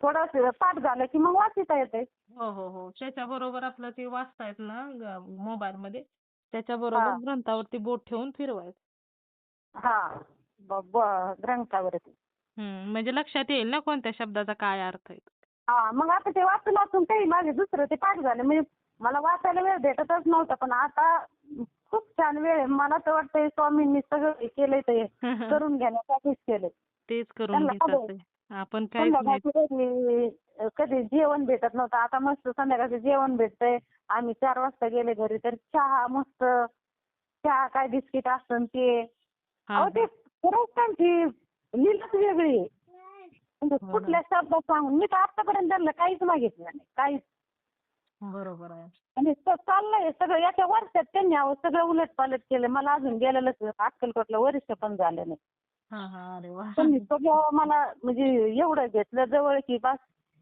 थोडं पाठ झालं की मग वाचता येते. हो हो हो त्याच्याबरोबर आपलं ते वाचतायत ना मोबाईल मध्ये, हा त्याच्याबरोबर ग्रंथावरती बोट ठेवून फिरवायचं. हा ग्रंथावरती. म्हणजे लक्षात येईल ना कोणत्या शब्दाचा काय अर्थ आहे. हा मग आता ते वाचून वाचून काही माझे दुसरं ते पाठ झालं म्हणजे मला वाचायला वेळ भेटतच नव्हता पण आता खूप छान वेळ आहे. मला तर वाटतंय स्वामींनी सगळं हे केलंय ते करून घेण्यासाठीच केलंय. तेच करून घेतात ते. आपण काहीच नाही. संध्याकाळचं कधी जेवण भेटत नव्हतं आता मस्त संध्याकाळचं जेवण भेटतंय. आम्ही 4 वाजता गेले घरी तर चहा मस्त, चहा काय बिस्किट असतं ते. अहो ते खरंच त्यांची लीलाच वेगळी आहे. म्हणजे कुठल्या शब्दात सांगून मी तर आतापर्यंत त्यांना काहीच मागितलं नाही काहीच. बरोबर आहे. आणि चाललंय सगळं एका वर्षात त्यांनी सगळं उलटपालट केलं. मला अजून गेलेलंच अक्कलकोटला वर्ष पण झालं नाही. अरे वा. त्यांनी सगळं मला म्हणजे एवढं घेतलं जवळ की बस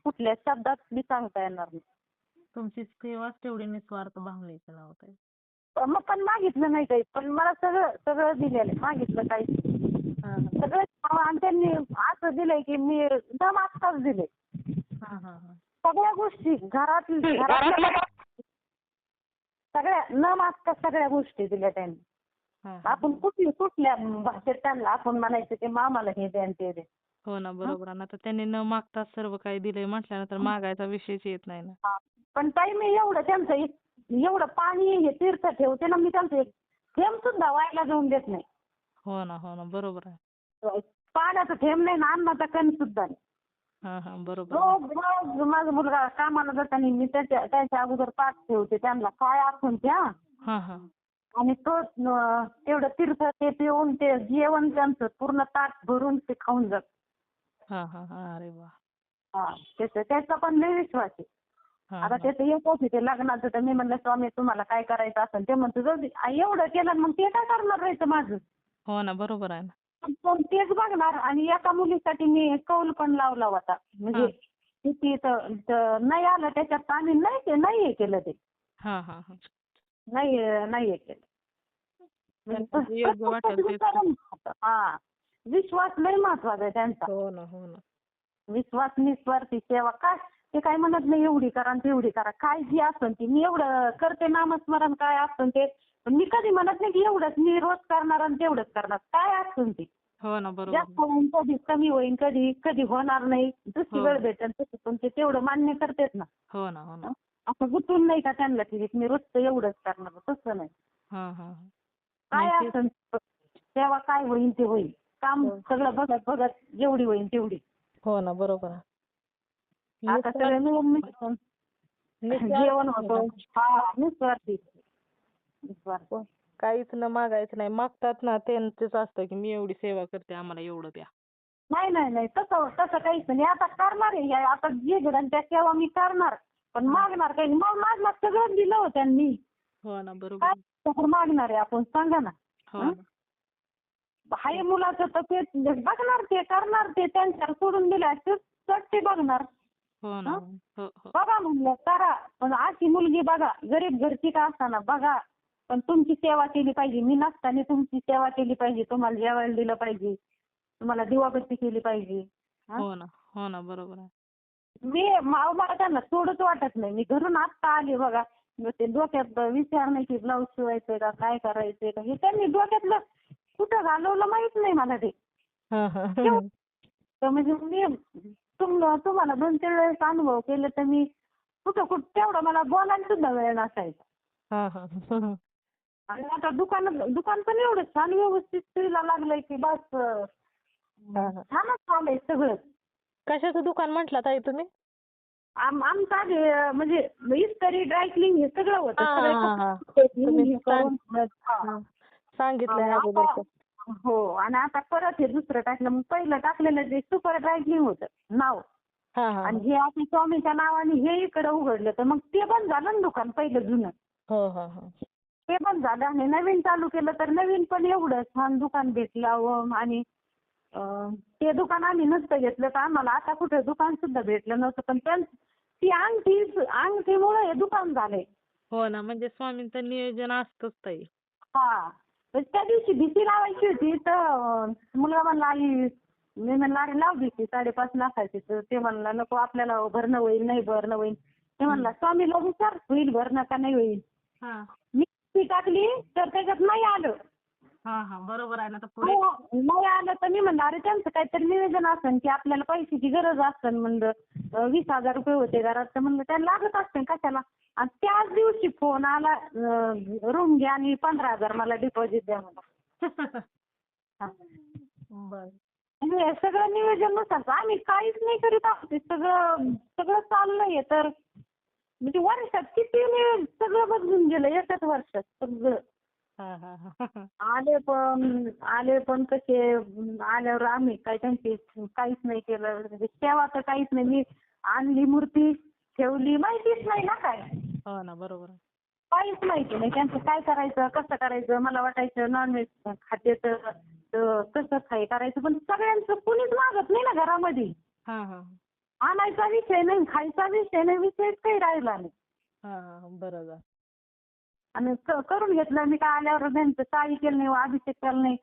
कुठल्या शब्दात बी सांगता येणार नाही. तुमची सेवाच तेवढी निस्वार्थ भावनेची लावताय. मग पण मागितलं नाही काही पण मला सगळं सगळं दिलेलं आहे. मागितलं काही सगळं आणि त्यांनी असं दिलंय की मी न मागताच दिले. सगळ्या गोष्टी घरातल्या सगळ्या न मागता सगळ्या गोष्टी दिल्या त्यांनी. आपण कुठल्या भाषेत त्यांना आपण म्हणायचं की मामाला हे द्या ते दे. हो ना बरोबर आहे ना. आता त्यांनी न मागता सर्व काही दिलंय म्हटल्यानंतर मागायचा विषयच येत नाही ना. पण ताई मी एवढं त्यांचं एवढं पाणी हे तीर्थ ठेवते ना मी त्यांचं एक थेंब सुद्धा व्हायला जाऊन देत नाही. हो ना बरोबर आहे. पाण्याचं थेंब नाही ना अन्नाचा कण सुद्धा नाही. बरोबर. रोज माझा मुलगा कामाला जाताना मी त्याच्या अगोदर पाठ ठेवते त्यांना काय असून त्या. आणि तो तेवढं तीर्थ ते पिऊन ते जेवण त्यांचं पूर्ण ताट भरून ते खाऊन जात. अरे वा. त्याचा पण लय विश्वास आहे. आता त्याचं एक होते ते लग्नाचं तर मी म्हणलं स्वामी तुम्हाला काय करायचं असेल ते म्हणतो जाऊ दे. एवढं केलं मग ते काय करणार राहायचं माझं. हो ना बरोबर आहे ना. पण तेच बघणार आणि एका मुलीसाठी मी कौल पण लावला होता. म्हणजे किती नाही आलं त्याच्यात आम्ही नाही हे केलं ते. नाही हे केलं. विश्वास लय महत्वाचा आहे त्यांचा. हो ना. विश्वास निस्वार्थी सेवा काय ते काय म्हणत नाही एवढी करा आणि तेवढी करा काय जी असेल ती मी एवढं करते नामस्मरण काय असेल ते पण मी कधी म्हणत नाही की एवढंच मी रोज करणार आणि तेवढंच करणार काय असेल ते. हो ना बरोबर. जास्त होईन कधी कमी होईन कधी होणार नाही दुसरी वेळ भेटेल तसं पण ते तेवढं मान्य करतेत ना. हो ना. असं गुंतून नाही का त्यांना की मी रोजचं एवढंच करणार तसं नाही. काय असेल तेव्हा काय होईल ते होईल. काम सगळं बघत जेवढी होईल तेवढी. हो ना बरोबर. आता सगळं मिळून जेवण होतं. निस्वार्थी. काहीच न मागायचं नाही. मागतात ना त्यांचंच असतं की मी एवढी सेवा करते आम्हाला एवढं द्या. नाही तसं काहीच नाही. आता करणार आहे आता जे घडन त्या सेवा मी करणार पण मागणार काही नाही. मग माझं सगळं दिलं होतं त्यांनी. हो ना बरोबर. काय मागणार आहे आपण सांगा ना. हाय मुलाचं तर ते बघणार ते करणार ते त्यांच्यावर सोडून दिलं ते बघणार. हो ना. बघा म्हणलं करा पण अशी मुलगी बघा गरीब घरची का असताना बघा पण तुमची सेवा केली पाहिजे. मी नसताना तुमची सेवा केली पाहिजे. तुम्हाला जेवायला दिलं पाहिजे. तुम्हाला दिवाबत्ती केली पाहिजे. हो ना बरोबर आहे. मला त्यांना सोडच वाटत नाही. मी घरून आत्ता आले बघा ते डोक्यात विचार नाही की ब्लाऊज शिवायचंय का काय करायचंय का हे त्यांनी डोक्यातलं कुठं घालवलं माहित नाही मला ते. म्हणजे मी तुम्हाला 2-3 वेळेस अनुभव केले तर मी कुठं तेवढं मला बोलायला सुद्धा वेळ नसायचा. आणि आता दुकान पण एवढं छान व्यवस्थित स्त्रीला लागलंय की बस छानच चाललंय सगळं. कशाचं दुकान म्हटलं ताई तुम्ही? आमचं आधी म्हणजे इस्त्री ड्रायक्लिंग हे सगळं होतं. सांगितलंय अगोदर. हो आणि आता परत हे दुसरं टाकलं. मग पहिलं टाकलेलं जे सुपर ड्रायक्लिंग होतं नाव हा हा आणि हे आपल्या स्वामीच्या नावाने हे इकडे उघडलं तर मग ते बंद झालं ना दुकान पहिलं जुनं. हो हो हो ते पण झालं आणि नवीन चालू केलं तर नवीन पण एवढं छान दुकान भेटलं आणि ते दुकान आम्ही नसतं घेतलं तर आम्हाला आता कुठे दुकान सुद्धा भेटलं नव्हतं. पण ती अंगठीमुळे हे दुकान झालंय. हो ना, म्हणजे स्वामींचं नियोजन असतंच ताई. हा. तर त्या दिवशी भीती लावायची होती तर मुलगा म्हणला आई मी म्हणलं अरे लाव भीती 5.5 लाखाची. तर ते म्हणला नको आपल्याला भरणं होईल नाही भरणं होईल. ते म्हणला स्वामीला विचार होईल भरणं का नाही होईल. हा मी भीती टाकली तर त्याच्यात नाही आलं. हा हा बरोबर आहे ना. तर पुढे नाही आलं तर मी म्हणलं अरे त्यांचं काहीतरी नियोजन असेल की आपल्याला पैशाची गरज असेल म्हणलं 20,000 रुपये होते घरात तर म्हणलं त्याला लागत असते कशाला. आणि त्याच दिवशी फोन आला रूम घ्या आणि 15,000 मला डिपॉझिट द्या मला. हा. बर म्हणजे सगळं नियोजनानुसार आम्ही काहीच नाही करीत आहोत. ते सगळं चाललंय तर म्हणजे वर्षात किती सगळं बदलून गेलं एकाच वर्षात सगळं. हा हा हा आले पण कसे आल्यावर आम्ही काय त्यांची काहीच नाही केलं. म्हणजे सेवा तर काहीच नाही. मी आणली मूर्ती ठेवली माहितीच नाही ना काय. हो ना बरोबर आहे. काहीच माहिती नाही त्यांचं काय करायचं कसं करायचं. मला वाटायचं नॉनव्हेज खाते तर कसं काय करायचं पण सगळ्यांचं कुणीच मागत नाही ना घरामध्ये. हा हा आणायचा विषय नाही खायचा विषय नाही विषयच काही राहिला नाही. हा हा बरोबर. आणि करून घेतलं मी काय आल्यावर त्यांचं काही केलं नाही अभिषेक केला नाही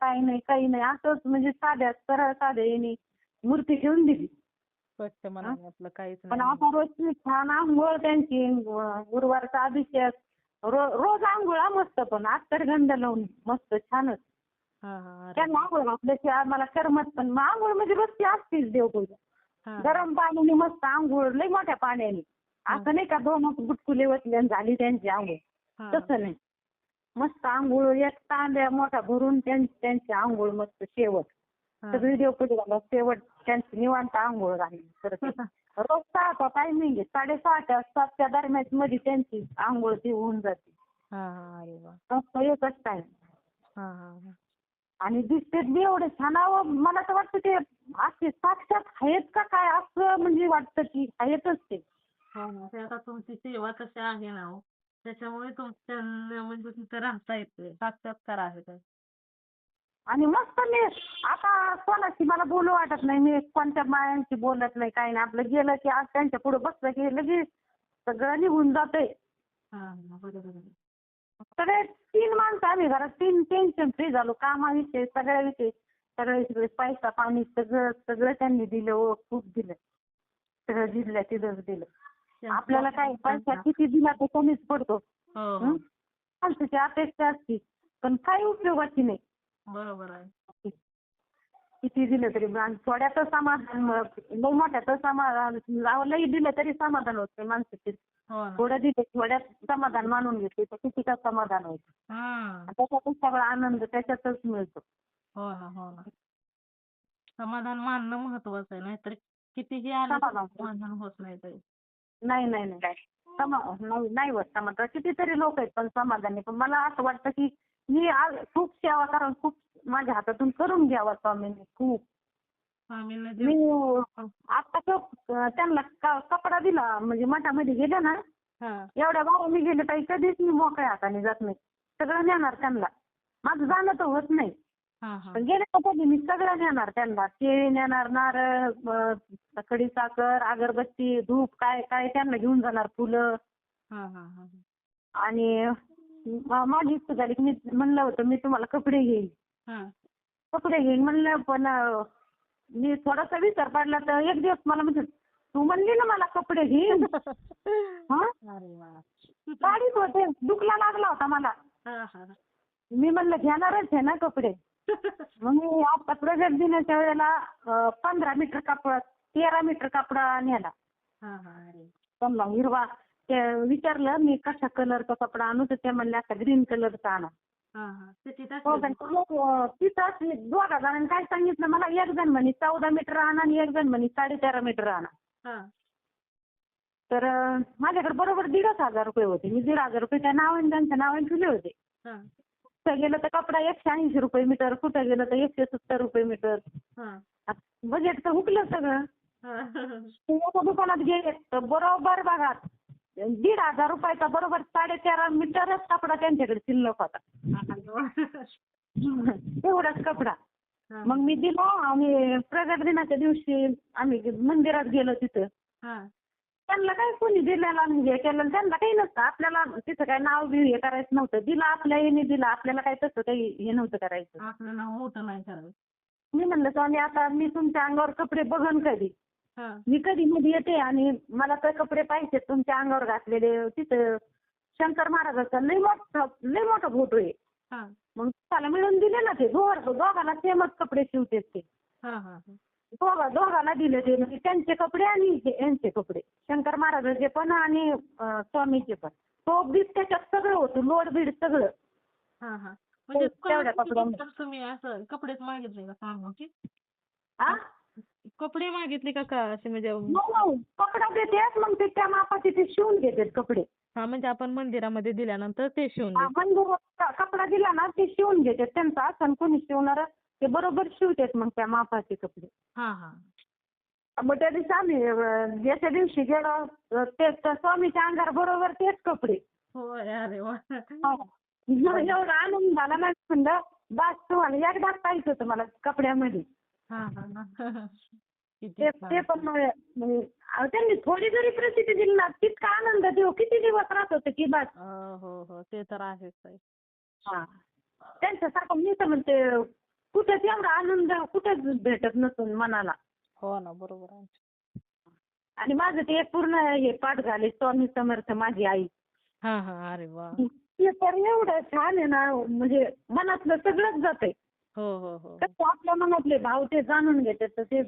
काही नाही असंच म्हणजे सरळ साध्या याने मूर्ती ठेवून दिली. स्वच्छ मनाने आपलं काहीच पण नाही. आता रोजची छान आंघोळ त्यांची गुरुवारचा अभिषेक रोज आंघोळ मस्त पण अत्तरगंध लावून मस्त छानच. हा हा अरे त्यांना आंघोळ घातल्याशिवाय मला करमत पण मग आंघोळ म्हणजे रोजची असतीच देवपूजा. हा गरम पाण्याने मस्त आंघोळ लई मोठ्या पाण्याने. असं नाही का 2 गुटकुले वतले आणि झाली त्यांची आंघोळ. हा तसं नाही. मस्त आंघोळ एक तांब्या मोठा भरून त्यांची आंघोळ मस्त शेवट. हा. सगळी देवपूजा झाला शेवट त्यांची निवांत आंघोळ झाली. तर रोज 6चा टायमिंग आहे 6:30 7च्या दरम्यान मध्ये त्यांची आंघोळ ती होऊन जाते. हा हा अरे वा. फक्त एकच टाइम. हा हा हा. आणि दिसते बी एवढे छान मला तर वाटतं ते असे साक्षात आहेत का काय असं म्हणजे वाटतं की आहेतच ते. हो ना, ते आता तुमची सेवा कशी आहे ना हो, त्याच्यामुळे तुमच्या म्हणजे तिथं राहता येते. साक्षात्कार आहे ते. आणि मस्त मी आता कोणाशी मला बोलू वाटत नाही. मी कोणत्या बायांशी बोलत नाही काही नाही. आपलं गेलं की आज त्यांच्या पुढे बसलं की लगेच सगळं निघून जातंय. हा हा बरोबर आहे. सगळे 3 माणसं आम्ही घरात 3 टेन्शन फ्री झालो. कामाविषयी सगळ्याविषयी पैसा पाणी सगळं त्यांनी दिलं हो खूप दिलं. सगळं जिल्ह्यात तिथंच दिलं. आपल्याला काय पैसा किती दिला तर कमीच पडतो. हो हो माणसाची अपेक्षा असते पण काही उपयोगाची नाही. बरोबर आहे. किती दिलं तरी आणि थोड्यातच समाधान लई मोठ्यातच समाधान लई दिलं तरी समाधान होत नाही माणसाचे. हो ना. थोडं दिलं थोड्यात समाधान मानून घेतले तर किती का समाधान व्हायचं. हा त्याच्यातच सगळा आनंद त्याच्यातच मिळतो. हो ना हो ना. समाधान मानणं महत्वाचं आहे. नाहीतर कितीही आलं तर समाधान समाधान होत नाही ताई. नाही नाही होत समाधान. कितीतरी लोक आहेत पण समाधानी. पण मला असं वाटतं की मी खूप सेवा करून खूप माझ्या हातातून करून घ्यावा स्वामींनी खूप. स्वामींना मी जे आता त्यांना कपडा दिला म्हणजे मठामध्ये गेले ना हा एवढ्या बारा मी गेले काही कधीच मी मोकळ्या हाताने जात नाही. सगळं नेणार त्यांना. माझं जाणं तर होत नाही. हा हा पण गेले का कधी मी सगळं नेणार त्यांना. केळी नेणार नारळ खडी साखर अगरबत्ती धूप काय काय त्यांना घेऊन जाणार फुलं. हा हा हा आणि माझी इच्छा झाली की मी म्हणलं होतं मी तुम्हाला कपडे घेईन. हा. कपडे घेईन म्हणलं पण मी थोडासा विचार पडला तर एक दिवस मला म्हणजे तू म्हणली ना मला कपडे घेईन. हा अरे वा. गाडीत होते दुखला लागला होता मला. हा हा मी म्हणलं घेणारच आहे ना कपडे. मग मी आता प्रगट दिनाच्या वेळेला 15 मीटर कापड 13 मीटर कपडा नेला. हा हा अरे त्यांना हिरवा ते विचारलं मी कशा कलरचा कपडा आणू तर ते म्हणले आता ग्रीन कलरचा आणा. हा हा ते हो तिथं तिथं असले दोघा जणांनी काय सांगितलं मला एक जण म्हणे 14 मीटर आणा आणि एक जण म्हणे 13.5 मीटर आणा. हा तर माझ्याकडे बरोबर 1,500 रुपये होते. मी 1,500 रुपये त्या नावाने त्यांच्या नावाने ठेवले होते. हा कुठं गेलं तर कपडा 180 रुपये मीटर कुठं गेलं तर 170 रुपये मीटर. हा बजेट तर हुकलं सगळं. ते एका दुकानात गेले तर बरोबर बघा 1,500 रुपयाचा बरोबर 3.5 मीटरच कपडा त्यांच्याकडे शिल्लक होता. तेवढाच कपडा. मग मी दिला आणि प्रगट दिनाच्या दिवशी आम्ही मंदिरात गेलो तिथं. त्यांना काय कोणी दिलेला हे केलं त्यांना काही नसतं. आपल्याला तिथं काय नाव बिव हे करायचं नव्हतं. दिला आपल्या याने दिला. आपल्याला काय तसं काही हे नव्हतं करायचं. आपलं नाव मोठं नाही करायचं. मी म्हणलं स्वामी आता मी तुमच्या अंगावर कपडे बघन कधी. मी कधी मध्ये येते आणि मला तर कपडे पाहिजे तुमच्या अंगावर घातलेले. तिथं शंकर महाराजाचा लय मोठा फोटो आहे. मग त्याला मिळून दिले ना ते दोघाला सेमच कपडे शिवते ते. दोघाला दिले ते म्हणजे त्यांचे कपडे आणि यांचे कपडे. शंकर महाराजाचे पण आणि स्वामीचे पण. तो बीज त्याच्यात सगळं होतं लोड बीड सगळं. म्हणजे तेवढ्या कपड्यामध्ये. तुम्ही असं कपडेच मागितले का स्वामींचे? आ? कपडे मागितले का असे म्हणजे? हो, कपडा देतात मग ते त्या मापाचे ते शिवून घेतात कपडे. म्हणजे आपण मंदिरामध्ये दिल्यानंतर ते शिवून देतात. मंदिरात कपडा दिला ना ते शिवून घेतात. त्यांचा असं कोणी शिवणार ते बरोबर शिवतात मग त्या मापाचे कपडे. मग त्या दिवशी आम्ही ज्याच्या दिवशी गेलो ते स्वामीच्या अंगार बरोबर तेच कपडे. अरे वा. एवढा आनंद झाला ना म्हणलं बस तुम्हाला एकदाच पाहिजे होतं मला कपड्यामध्ये. ते पण त्यांनी थोडी जरी प्रसिद्धी दिली ना तितका आनंद देऊ किती दिवस राहत होते की बस. हो ते तर आहेच. त्यांच्यासारखं मी तर म्हणते कुठेच एवढा आनंद कुठेच भेटत नसून मनाला. हो ना बरोबर आहे. आणि माझं ते एक पूर्ण हे पाठ झाले स्वामी समर्थ माझी आई. अरे वा. ते तर एवढं छान आहे ना म्हणजे मनातलं सगळंच जातंय. हो. कसं आपल्या मनातले भाव ते जाणून घेतात तर ते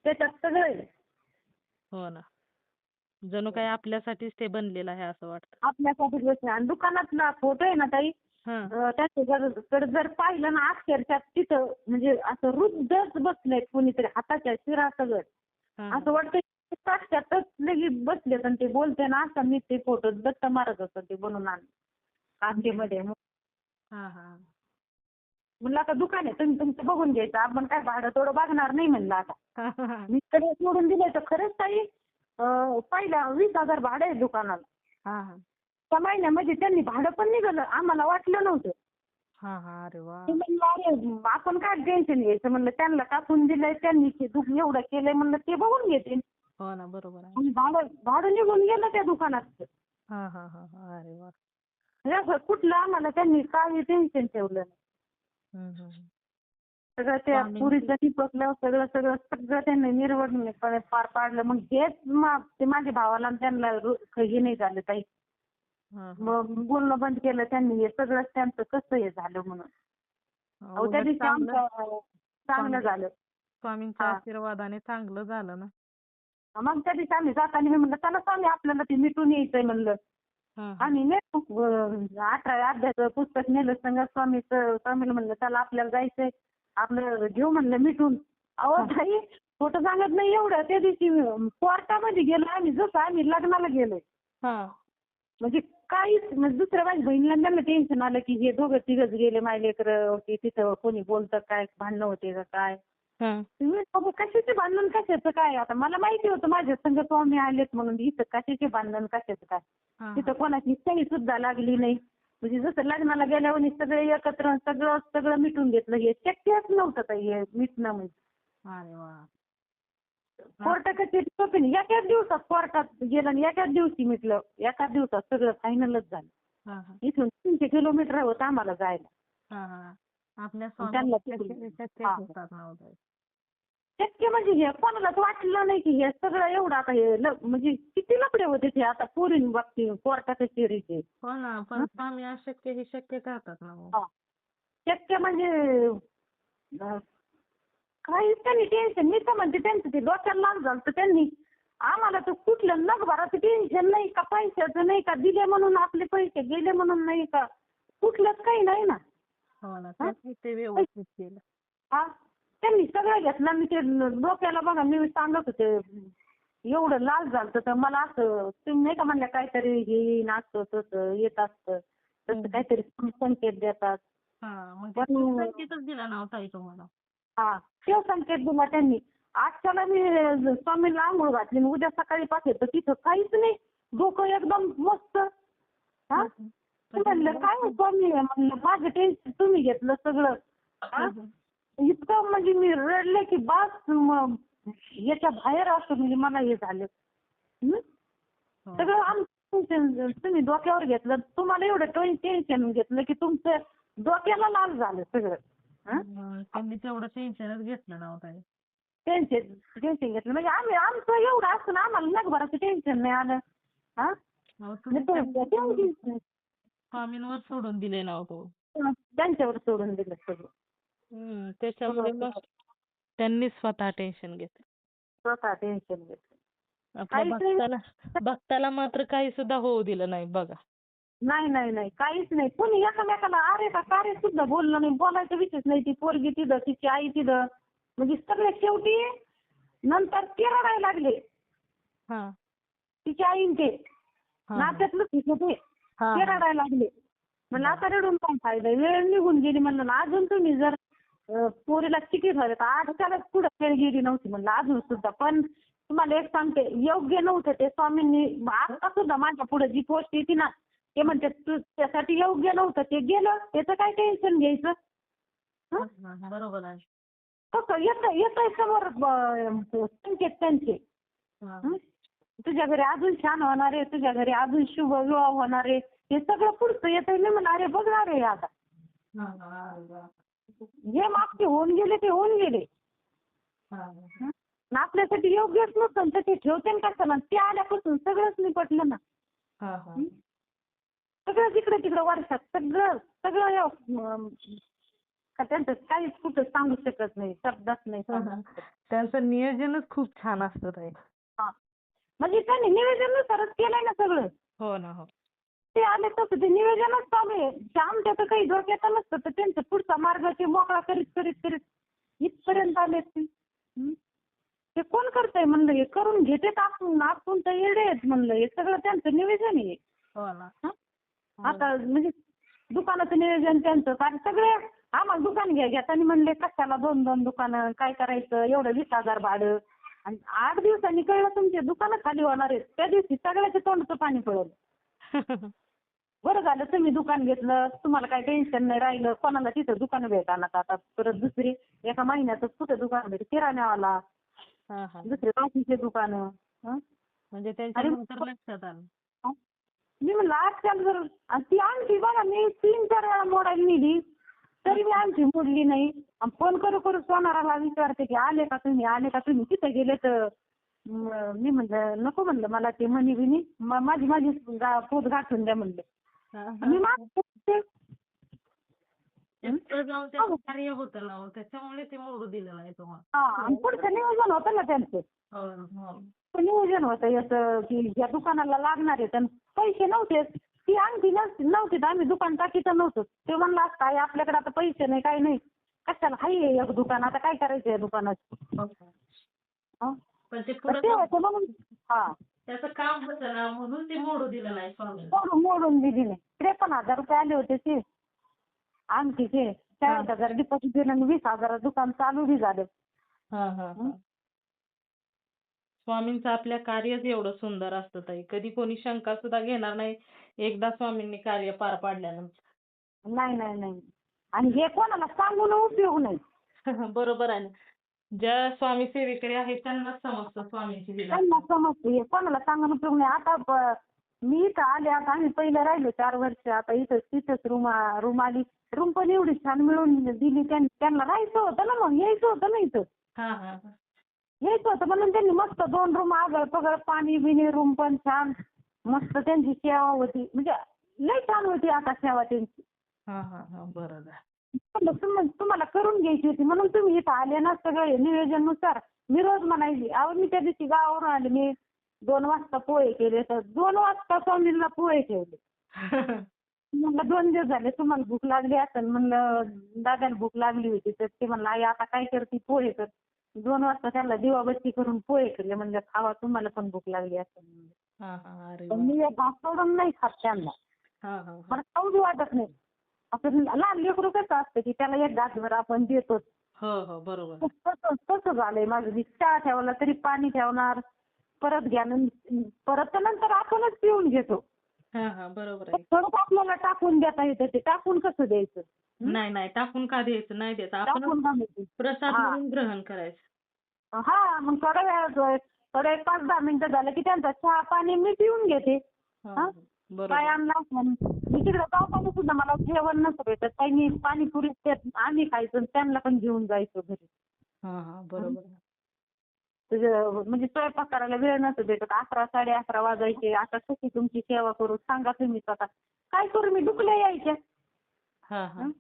त्याच्यात सगळं आहे. हो ना. जणू काही आपल्यासाठीच ते बनलेलं आहे असं वाटतं. आपल्यासाठी बसले आणि दुकानातला फोटो आहे ना ताई त्याच्याकडे जर पाहिलं ना अक्षरशः तिथं म्हणजे असं वृद्धच बसलंय कोणीतरी हाताच्या शिरा सगळं. असं वाटतं साक्षातच लगेच बसले आणि ते बोलते ना असं मी ते फोटो दत्त महाराजाचं ते बनवून आणलं कांदीमध्ये. म्हणलं आता दुकान आहे तुम्ही तुमचं बघून घ्यायचं आपण काय भाडं थोडं बघणार नाही म्हणलं आता. मी कडे सोडून दिलं तर खरंच ताई पहिल्या 20,000 भाडं आहे दुकानाला. त्या महिन्यामध्ये त्यांनी भाडं पण निघालं आम्हाला वाटलं नव्हतं. अरे वा. म्हणलं अरे आपण काय टेन्शन घ्यायचं म्हणलं त्यांना टाकून दिलंय त्यांनी एवढं केलंय म्हणलं ते बघून घेतील. हो ना बरोबर आहे. आणि भाडं निघून गेलं त्या दुकानात. अरे वा. असं कुठलं आम्हाला त्यांनी काही टेन्शन ठेवलं नाही. सगळं त्या पुरीचं निपटलं सगळं त्यांनी निर्वडपणे पार पाडलं. मग हेच ते माझ्या भावाला त्यांना हे नाही झालं काही. मग बोलणं बंद केलं त्यांनी. हे सगळं त्यांचं कसं हे झालं म्हणून. त्या दिवशी आमचं चांगलं झालं. स्वामींच्या आशीर्वादाने चांगलं झालं ना. मग त्या दिवशी आम्ही जाताना मी म्हणलं चला स्वामी आपल्याला ते मिटून यायचंय म्हणलं. आणि 18 अध्यायाचं पुस्तक नेलं संग स्वामीला म्हणलं चला आपल्याला जायचंय आपलं घेऊ म्हणलं मिटून. अहो ताई खोटं सांगत नाही एवढं त्या दिवशी कोर्टामध्ये गेलो आम्ही जसं आम्ही लग्नाला गेलोय. म्हणजे काहीच म्हणजे दुसऱ्या माझ्या बहिणीला त्यांना टेन्शन आलं की हे दोघं तिघच गेले माझे लेकरं की तिथं कोणी बोलतं काय भांडणं होते का काय. कशाचे भांडण कशाचं काय आता मला माहिती होतं माझ्या संग स्वामी आलेत म्हणून इथं कशाचे भांडण कशाचं काय. तिथं कोणाची सही सुद्धा लागली नाही. म्हणजे जसं लग्नाला गेल्यावर सगळे एकत्र सगळं मिटून घेतलं. हे शक्यच नव्हतं ताई हे मिटणं म्हणजे. अरे वा. कोर्ट कचेरी एकाच दिवसात कोर्टात गेलं आणि एकाच दिवशी मिटलं. एकाच दिवसात सगळं फायनलच झालं. इथून 300 किलोमीटर होतं आम्हाला जायला. आपल्या शक्य म्हणजे हे कोणालाच वाटलं नाही की हे सगळं एवढं आता हे म्हणजे किती लफडे होते ते आता पोरीन बाबतीत कोर्टा कचेरीचे. हो ना पण स्वामी अशक्य हे शक्य करतात ना. शक्य म्हणजे काही त्यांनी टेन्शन मी तर म्हणते त्यांचं ते डोक्याला लाग झालं तर त्यांनी आम्हाला तर कुठलं नगभराचं टेन्शन नाही का पैशाचं नाही का दिले म्हणून आपले पैसे गेले म्हणून नाही का कुठलंच काही नाही ना. हो ना ते व्यवस्थित केलं. त्यांनी सगळं घेतलं मी ते डोक्याला बघा मी सांगत होते एवढं लाल झालं तर मला असं तुम्ही नाही का म्हणल्या काहीतरी हे येईन असतं तसं येत असतं तसं काहीतरी संकेत देतात. संकेतच दिला नव्हता तुम्हाला. तो संकेत दिला त्यांनी. आजच्याला मी स्वामींना आंघोळ घातली आणि उद्या सकाळी पाठवते तर तिथं काहीच नाही. डोकं एकदम मस्त. हा मी म्हणलं काय हो स्वामी म्हणलं माझं टेन्शन तुम्ही घेतलं सगळं. हा इतकं म्हणजे मी रडले की बास याच्या बाहेर असं म्हणजे मला हे झालं. हं? सगळं आमचं टेन्शन तुम्ही डोक्यावर घेतलं. तुम्हाला एवढं टेन्शन घेतलं की तुमचं डोक्याला लाल झालं सगळं. त्यांनी तेवढं टेन्शनच घेतलं नव्हतं. टेन्शन घेतलं म्हणजे आमचं एवढं असतं ना आम्हाला नगभराचं टेन्शन नाही आलं. हा स्वामींवर सोडून दिले नव्हतो. त्यांच्यावर सोडून दिलं सगळं. त्याच्यामुळे मग त्यांनी स्वतः टेन्शन घेतलं. स्वतः टेन्शन घेतलं. आपल्या भक्ताला मात्र काही सुद्धा होऊ दिलं नाही बघा. नाही काहीच नाही. कोणी एकामेकाला अरे का कार्य सुद्धा बोललं नाही. बोलायचं विषयच नाही. ती पोरगी तिथं तिची आई तिथं म्हणजे सगळे शेवटी नंतर ते रडायला लागले. तिची आई ते नात्यातलं तिचं ते रडायला लागले. म्हणलं आता रडून काय फायदा वेळ निघून गेली म्हणलं ना अजून तुम्ही जर पोरीला चिठी झाले तर आजच्याला पुढे वेळ गेली नव्हती म्हणलं अजून सुद्धा. पण तुम्हाला एक सांगते योग्य नव्हतं ते स्वामींनी आता सुद्धा माझ्या पुढे जी पोस्ट येते ना ते म्हणते तू त्यासाठी योग्य नव्हतं ते गेलं त्याचं काय टेन्शन घ्यायचं. बरोबर आहे. कसं येतंय समोर संकेत त्यांचे. तुझ्या घरी अजून छान होणार आहे तुझ्या घरी अजून शुभ विवाह होणार आहे हे सगळं पुढचं येतंय. मी म्हणलं अरे बघणार आहे आता जे मागचे होऊन गेले ते होऊन गेले. आपल्यासाठी योग्यच नसतं तर ते ठेवते कशाला. ते आल्यापासून सगळंच निपटलं ना. सगळं जिकडे तिकडे वर्षात सगळं त्यांचं काहीच कुठं सांगू शकत नाही शब्दात नाही. त्यांचं नियोजनच खूप छान असतं ताई. म्हणजे त्यांनी नियोजनानुसारच केलंय ना सगळं. हो ना हो. ते आले तसं ते नियोजनच चालू आहे. आमच्या तर काही डोक्यात नसतं तर त्यांचा पुढचा मार्ग ते मोकळा करीत इथपर्यंत आले ते. ते कोण करतंय म्हणलं हे करून घेतेत आपण तर येडे आहेत म्हणलं हे सगळं त्यांचं नियोजन आहे. आता म्हणजे दुकानाचं नियोजन त्यांचं कारण सगळे आम्हाला दुकान घेताना म्हणले कशाला 2-2 दुकानं काय करायचं एवढं 20,000 भाडं आणि 8 दिवसांनी कळलं तुमचे दुकानं खाली होणार आहेत त्या दिवशी सगळ्याच्या तोंडाचं पाणी पडलं. बरं झालं तुम्ही दुकान घेतलं तुम्हाला काही टेन्शन नाही राहिलं. कोणाला तिथं दुकानं भेटणार आता परत दुसरी एका महिन्यातच कुठं दुकान भेट किराण्यावाला दुसरे बाकीचे दुकानं. म्हणजे त्यांच्या नंतर लक्षात आलं. मी म्हणलं आजकाल जर ती आणखी बघा मी 3-4 वेळा मोडायला नेली तरी मी आणखी मोडली नाही. फोन करू सोनाराला विचारते की आले का तुम्ही तिथे गेले तर मी म्हणलं नको म्हणलं मला ते मनी बिनी माझी पोत गाठून द्या म्हणलं. मी मागते कार्य होतं ना त्याच्यामुळे ते मोडू दिलं नाही तुम्हाला. आणि पुढचं नियोजन होतं ना त्यांचं. नियोजन होतं याचं की या दुकानाला लागणार आहे तर पैसे नव्हते. ती आणखी नव्हती तर आम्ही दुकान टाकीचं नव्हतं. ते म्हणलं असं आहे आपल्याकडे आता पैसे नाही काही नाही कशाला आहे एक दुकान आता काय करायचं या दुकानाचं. म्हणून त्याचं काम होतं ना म्हणून ते मोडू दिलं नाही. मोडून दिली नाही. 53,000 रुपये आले होते ते आणखीचे 40,000 डिपॉझिट दिलं आणि 20,000 दुकान चालू बी झालं. स्वामींचं आपल्या कार्यच एवढं सुंदर असतं ताई. कधी कोणी शंका सुद्धा घेणार नाही एकदा स्वामींनी कार्य पार पाडल्यानंतर. नाही आणि हे कोणाला सांगून उपयोग नाही. बरोबर आहे ना. ज्या स्वामी सेवेकडे आहे त्यांनाच समजतं स्वामींची लीला. त्यांना समजते हे कोणाला सांगून उपयोग नाही. आता मी इथं आले आता आम्ही पहिलं राहिलो 4 वर्ष आता तिथंच रूम आली. रूम पण एवढी छान मिळून दिली त्यांना राहायचं होतं ना मग यायचं होतं ना इथं. यायचं होतं म्हणून त्यांनी मस्त 2 रूम आगळ पगळ पाणी बिणी रूम पण छान मस्त त्यांची सेवा होती म्हणजे लय छान होती आता सेवा त्यांची. बरोबर. तुम्हाला करून घ्यायची होती म्हणून तुम्ही इथं आले ना सगळे नियोजनानुसार. मी रोज म्हणायची अहो मी त्या दिवशी गावावरून आले मी 2 वाजता पोहे केले तर 2 वाजता स्वामींना पोहे ठेवले. म्हणलं 2 दिवस झाले तुम्हाला भूक लागली असेल म्हणलं दादाला भूक लागली होती तर ते म्हणलं आई आता काय करते पोहे कर. 2 वाजता त्याला दिवाबत्ती करून पोहे केले म्हणलं खावा तुम्हाला पण भूक लागली असेल. मी भात सोडून नाही खात त्यांना. मला खाऊ बी वाटत नाही. आपण लहान लेकरू कसं असतं की त्याला एक घासभर आपण देतोच. हो हो बरोबर. तसं तसं झालंय माझं. मी चहा ठेवला तरी पाणी ठेवणार, परत घ्या परत तर नंतर आपणच पिऊन घेतो. हा हा बरोबर पण आहे. थोडं आपल्याला टाकून देता येतं, ते टाकून कसं द्यायचं? हं? नाही नाही टाकून का द्यायचं, नाही द्यायचं, आपणच टाकून का द्यायचं? प्रसाद हा म्हणून ग्रहण करायचं. हा, मग थोड्या वेळ थोडं 5-10 मिनिटं झालं की त्यांचा चहा पाणी मी पिऊन घेते. हो हा, हो काय बरोबर. आणलं असलं. मी तिकडे जाताना सुद्धा मला जेवण नसतं भेटत. काही पाणीपुरी आम्ही खायचं आणि त्यांना पण घेऊन जायचं घरी. हा हा हं? बरोबर. म्हणजे स्वयंपाक करायला वेळ नसतो भेटत. 11-11:30 वाजायचे. आता कशी तुमची सेवा करू सांगा तुम्हीच आता. काय करू मी, डुकल्या यायच्या. हा हा हं?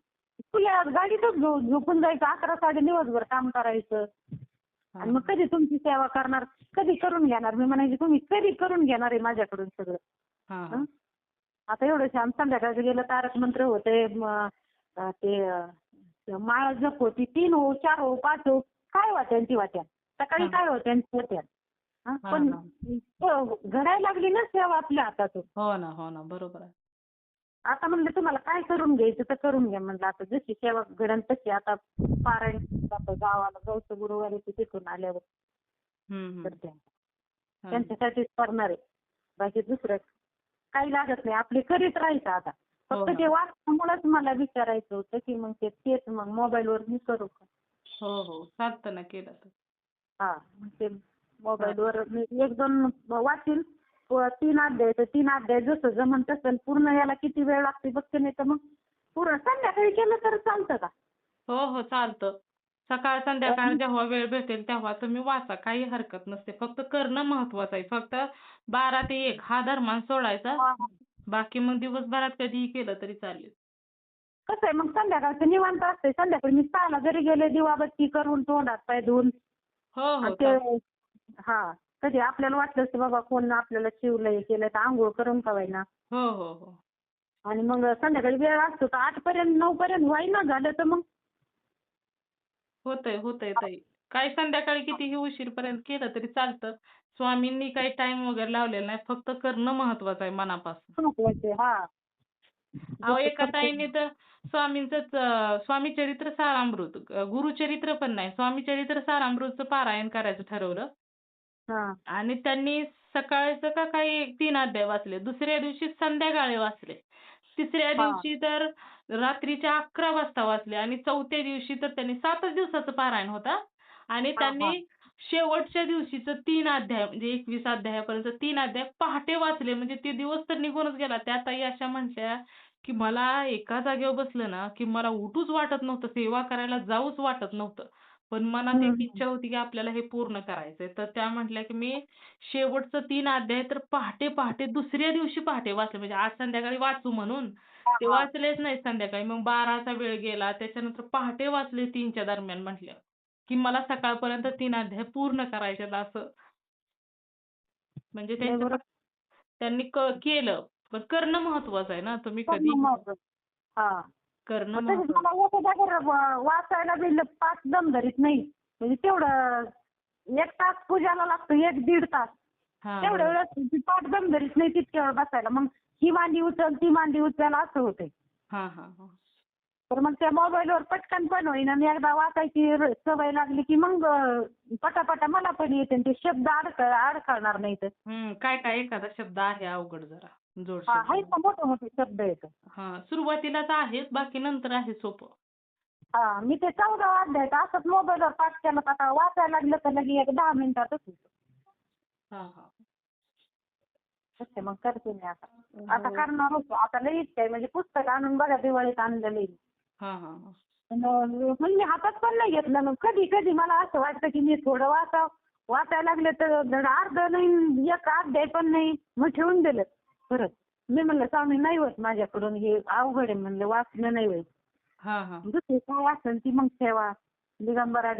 तुला गाडीतच झोपून जायचं. 11 दिवसभर काम करायचं. हा आणि मग कधी तुमची सेवा करणार, कधी करून घेणार. मी म्हणायचे तुम्ही कधी करून घेणार आहे माझ्याकडून सगळं. हा हा हं? आता एवढं छान संध्याकाळचं गेलं तारक मंत्र होते. माळ जप होती. 3 हो, 4 हो, 5 हो. काय वाट्या ती वाट्या. सकाळी हा काय होत्या होत्या. हं? हा पण हा घडायला लागली ना सेवा आपल्या हातातून. हो ना बरोबर आहे. आता म्हणलं तुम्हाला काय करून घ्यायचं तर करून घ्या म्हणलं. आता जशी सेवा घडण तशी आता पारायण जातं गावाला जाऊचं गुरुवारी तिथून आल्यावर हम्म. करते. हा त्यांच्यासाठीच करणार आहे. बाकी दुसरं काही लागत नाही. आपले करीत राहायचं आता. हो फक्त ना. ते वाचल्यामुळेच मला विचारायचं होतं की मग तेच मग मोबाईलवर मी करू का? हो चालतं ना केलं तर. हा, मग ते हा मोबाईलवर मी 1-2 वाचील. 3 अध्याय तर 3 अध्याय जसं जमन तसं. पूर्ण याला किती वेळ लागते बघते, नाही तर मग पूर्ण संध्याकाळी केलं तर चालतं का? हो चालतं. सकाळ संध्याकाळ जेव्हा वेळ भेटेल तेव्हा तुम्ही वाचा, काही हरकत नसते. फक्त करणं महत्वाचं आहे. फक्त 12 ते 1 हा दरम्यान सोडायचा. हा, हा. बाकी मग दिवसभरात कधीही केलं तरी चालेल. कसं आहे मग संध्याकाळचं निवांत असते. संध्याकाळी मी 6ला जरी गेले दिवाबत्ती करून तोंड हात पाय धुवून आणि हो ते चालतं. हा, कधी आपल्याला वाटलं की बाबा कोण आपल्याला शिवलंय केलं तर आंघोळ करून का होईना. हो. आणि मग संध्याकाळी वेळ असतो तर 8पर्यंत 9पर्यंत व्हायना झालं तर मग होतंय ताई. काय संध्याकाळी कितीही उशीरपर्यंत केलं तरी चालतं. स्वामींनी काही टाईम वगैरे लावलेला नाही. फक्त करणं महत्वाचं आहे मनापासून. महत्वाचे. हा, अहो जसं एका करते. ताईने तर स्वामी चरित्र सारामृत, गुरुचरित्र पण नाही, स्वामी चरित्र सारामृतचं पारायण करायचं ठरवलं. हा, आणि त्यांनी सकाळचं का काही 3 अध्याय वाचले. दुसऱ्या दिवशी संध्याकाळी वाचले. तिसऱ्या हा, दिवशी तर रात्रीच्या 11 वाजता वाचले आणि चौथ्या दिवशी तर त्यांनी 7च दिवसाचं पारायण होता आणि हा, हा. त्यांनी शेवटच्या दिवशीचं 3 अध्याय म्हणजे 21 अध्यायापर्यंत 3 अध्याय पहाटे वाचले. म्हणजे ते दिवस तर निघूनच गेला. त्या ताई अशा म्हटल्या, की मला एका जागेवर बसलं ना, की मला उठूच वाटत नव्हतं. सेवा करायला जाऊच वाटत नव्हतं. पण मनात एक हम्म. इच्छा होती, की आपल्याला हे पूर्ण करायचंय. तर त्या म्हटल्या, की मी शेवटचं 3 अध्याय तर पहाटे दुसऱ्या दिवशी पहाटे वाचले. म्हणजे आज संध्याकाळी वाचू म्हणून. हा, ते हा. वाचलेच नाही संध्याकाळी. मग 12चा वेळ गेला. त्याच्यानंतर पहाटे वाचले 3च्या दरम्यान म्हटल्या, की मला सकाळपर्यंत 3 अध्याय पूर्ण करायचेत असं. म्हणजे लय बरं. त्यांनी केलं. पण करणं महत्वाचं आहे ना. तुम्ही करणं कधीही महत्वाचं. हा. करणं मग तसंच महत्वाचं. मला एका जागेवर वाचायला बी 5 दम धरीत नाही. म्हणजे तेवढं 1 तास पूजाला लागतो, 1-1.5 तास. हां, तेवढ्या बरोबर. वेळेस ती पाठ दम धरीत नाही तितक्या वेळ बसायला. मग ही मांडी उचल, ती मांडी उचल असं होतंय. हां. तर मग त्या मोबाईलवर पटकन पण होईना आणि एकदा वाचायची सवय लागली की मग पटापटा मला पण येते आणि ते शब्द अडखळणार नाहीत. काय एखादा शब्द आहे अवघड जरा. जोड हा, शब्द. आहेत ना मोठे मोठे शब्द आहेत. सुरुवातीला तर आहेच, बाकी नंतर आहे सोपं. हा, मी ते 14 अध्याय असंच मोबाईलवर पाठ केलं तर आता वाचायला लागलं तर लगे एक 10 मिनिटातच होतं. हां. तसं मग करते मी आता. आता हो. करणार होतो. आता लई इच्छा आहे. म्हणजे पुस्तक आणून बघा दिवाळीत आणलेलं आहे. हां. पण मी हातात पण नाही घेतलं. मग कधी मला असं वाटतं की मी थोडं वाचायला लागले तर अर्ध नाही, एक अध्याय पण नाही. मग ठेवून दिलं परत. मी म्हणलं स्वामी नाही होत माझ्याकडून, हे अवघड आहे म्हणलं, वाचणं नाही होत. हां. दुसरी काय असेल ती मग ठेवा. दिगंबरा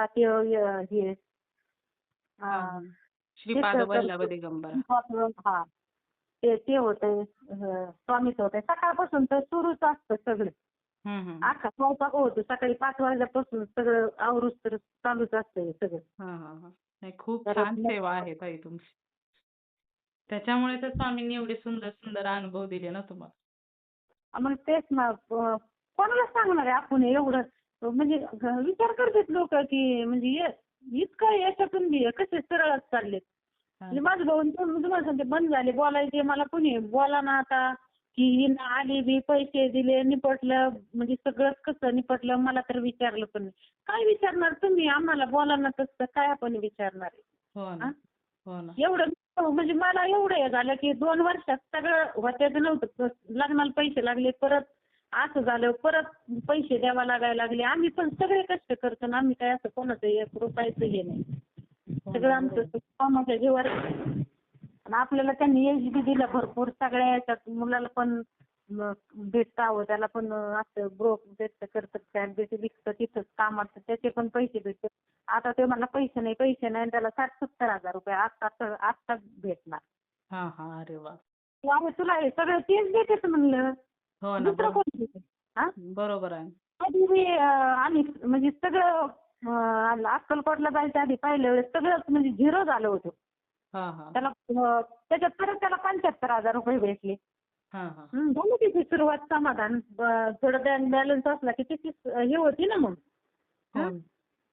ते हे हां. तेच श्रीपाद वल्लभ करते. दिगंबरा. हा, ते होतंय. स्वामीच होतंय. सकाळपासून तर सुरूच असतं सगळं. हं. अख्खा स्वयंपाक होतो. सकाळी 5 वाजल्यापासून सगळं आवरूच तर चालूच असतं हे सगळं. हां. नाही खूप परत छान मग सेवा आहे ताई तुमची. त्याच्यामुळे तर स्वामींनी एवढे सुंदर अनुभव दिले ना तुम्हाला. मग तेच ना, कोणाला सांगणार आहे आपण एवढं म्हणजे विचार करतात लोक की म्हणजे इतकं याच्यातून बी कसे सरळच चाललेत. म्हणजे माझं भाऊ तुम्हाला सांगते बंद झाले बोलायचे. मला कोणी बोला ना आता की हिनं आली बी पैसे दिले निपटलं म्हणजे सगळंच कसं निपटलं मला तर विचारलं पण नाही. काय विचारणार तुम्ही आम्हाला बोला ना तसं काय आपण विचारणार आहे. हो ना. हा? हो ना. एवढं म्हणजे मला एवढं हे झालं की 2 वर्षात सगळं होत्याचं नव्हतं. लग्नाला पैसे लागले परत असं झालं परत पैसे द्यावा लागायला लागले. आम्ही पण सगळे कष्ट करतो ना आम्ही काय असं कोणाचं 1 रुपयाचं हे नाही. हो सगळं ना. आमचं बरोबर. कामाच्या जीवावर आणि आपल्याला त्यांनी एज बी दिलं भरपूर सगळ्या याच्यात मुलाला पण भेटतं त्याला पण असं ग्रोथ भेटतं करतं फॅमिली विकतं तिथंच कामाचं त्याचे पण पैसे भेटतात. आता ते मला पैसे नाही आणि त्याला 60-70 हजार रुपये आत्ता भेटणार. हा हा. अरे वा. आम्ही तुला हे सगळं तेच देतेच म्हणलं. हो ना. दुसरं कोण देते? हा बरोबर आहे. आधी मी आम्ही म्हणजे सगळं अक्कलकोटला जायच्या आधी पहिल्या वेळेस सगळंच म्हणजे झिरो झालं होतं. हा हा. त्याला त्याच्यात परत त्याला 75,000 रुपये भेटले. हा हा. झालं तिची सुरुवात समाधान. थोडं बॅलन्स असला की तिची हे होती ना मग. हो हा? ना.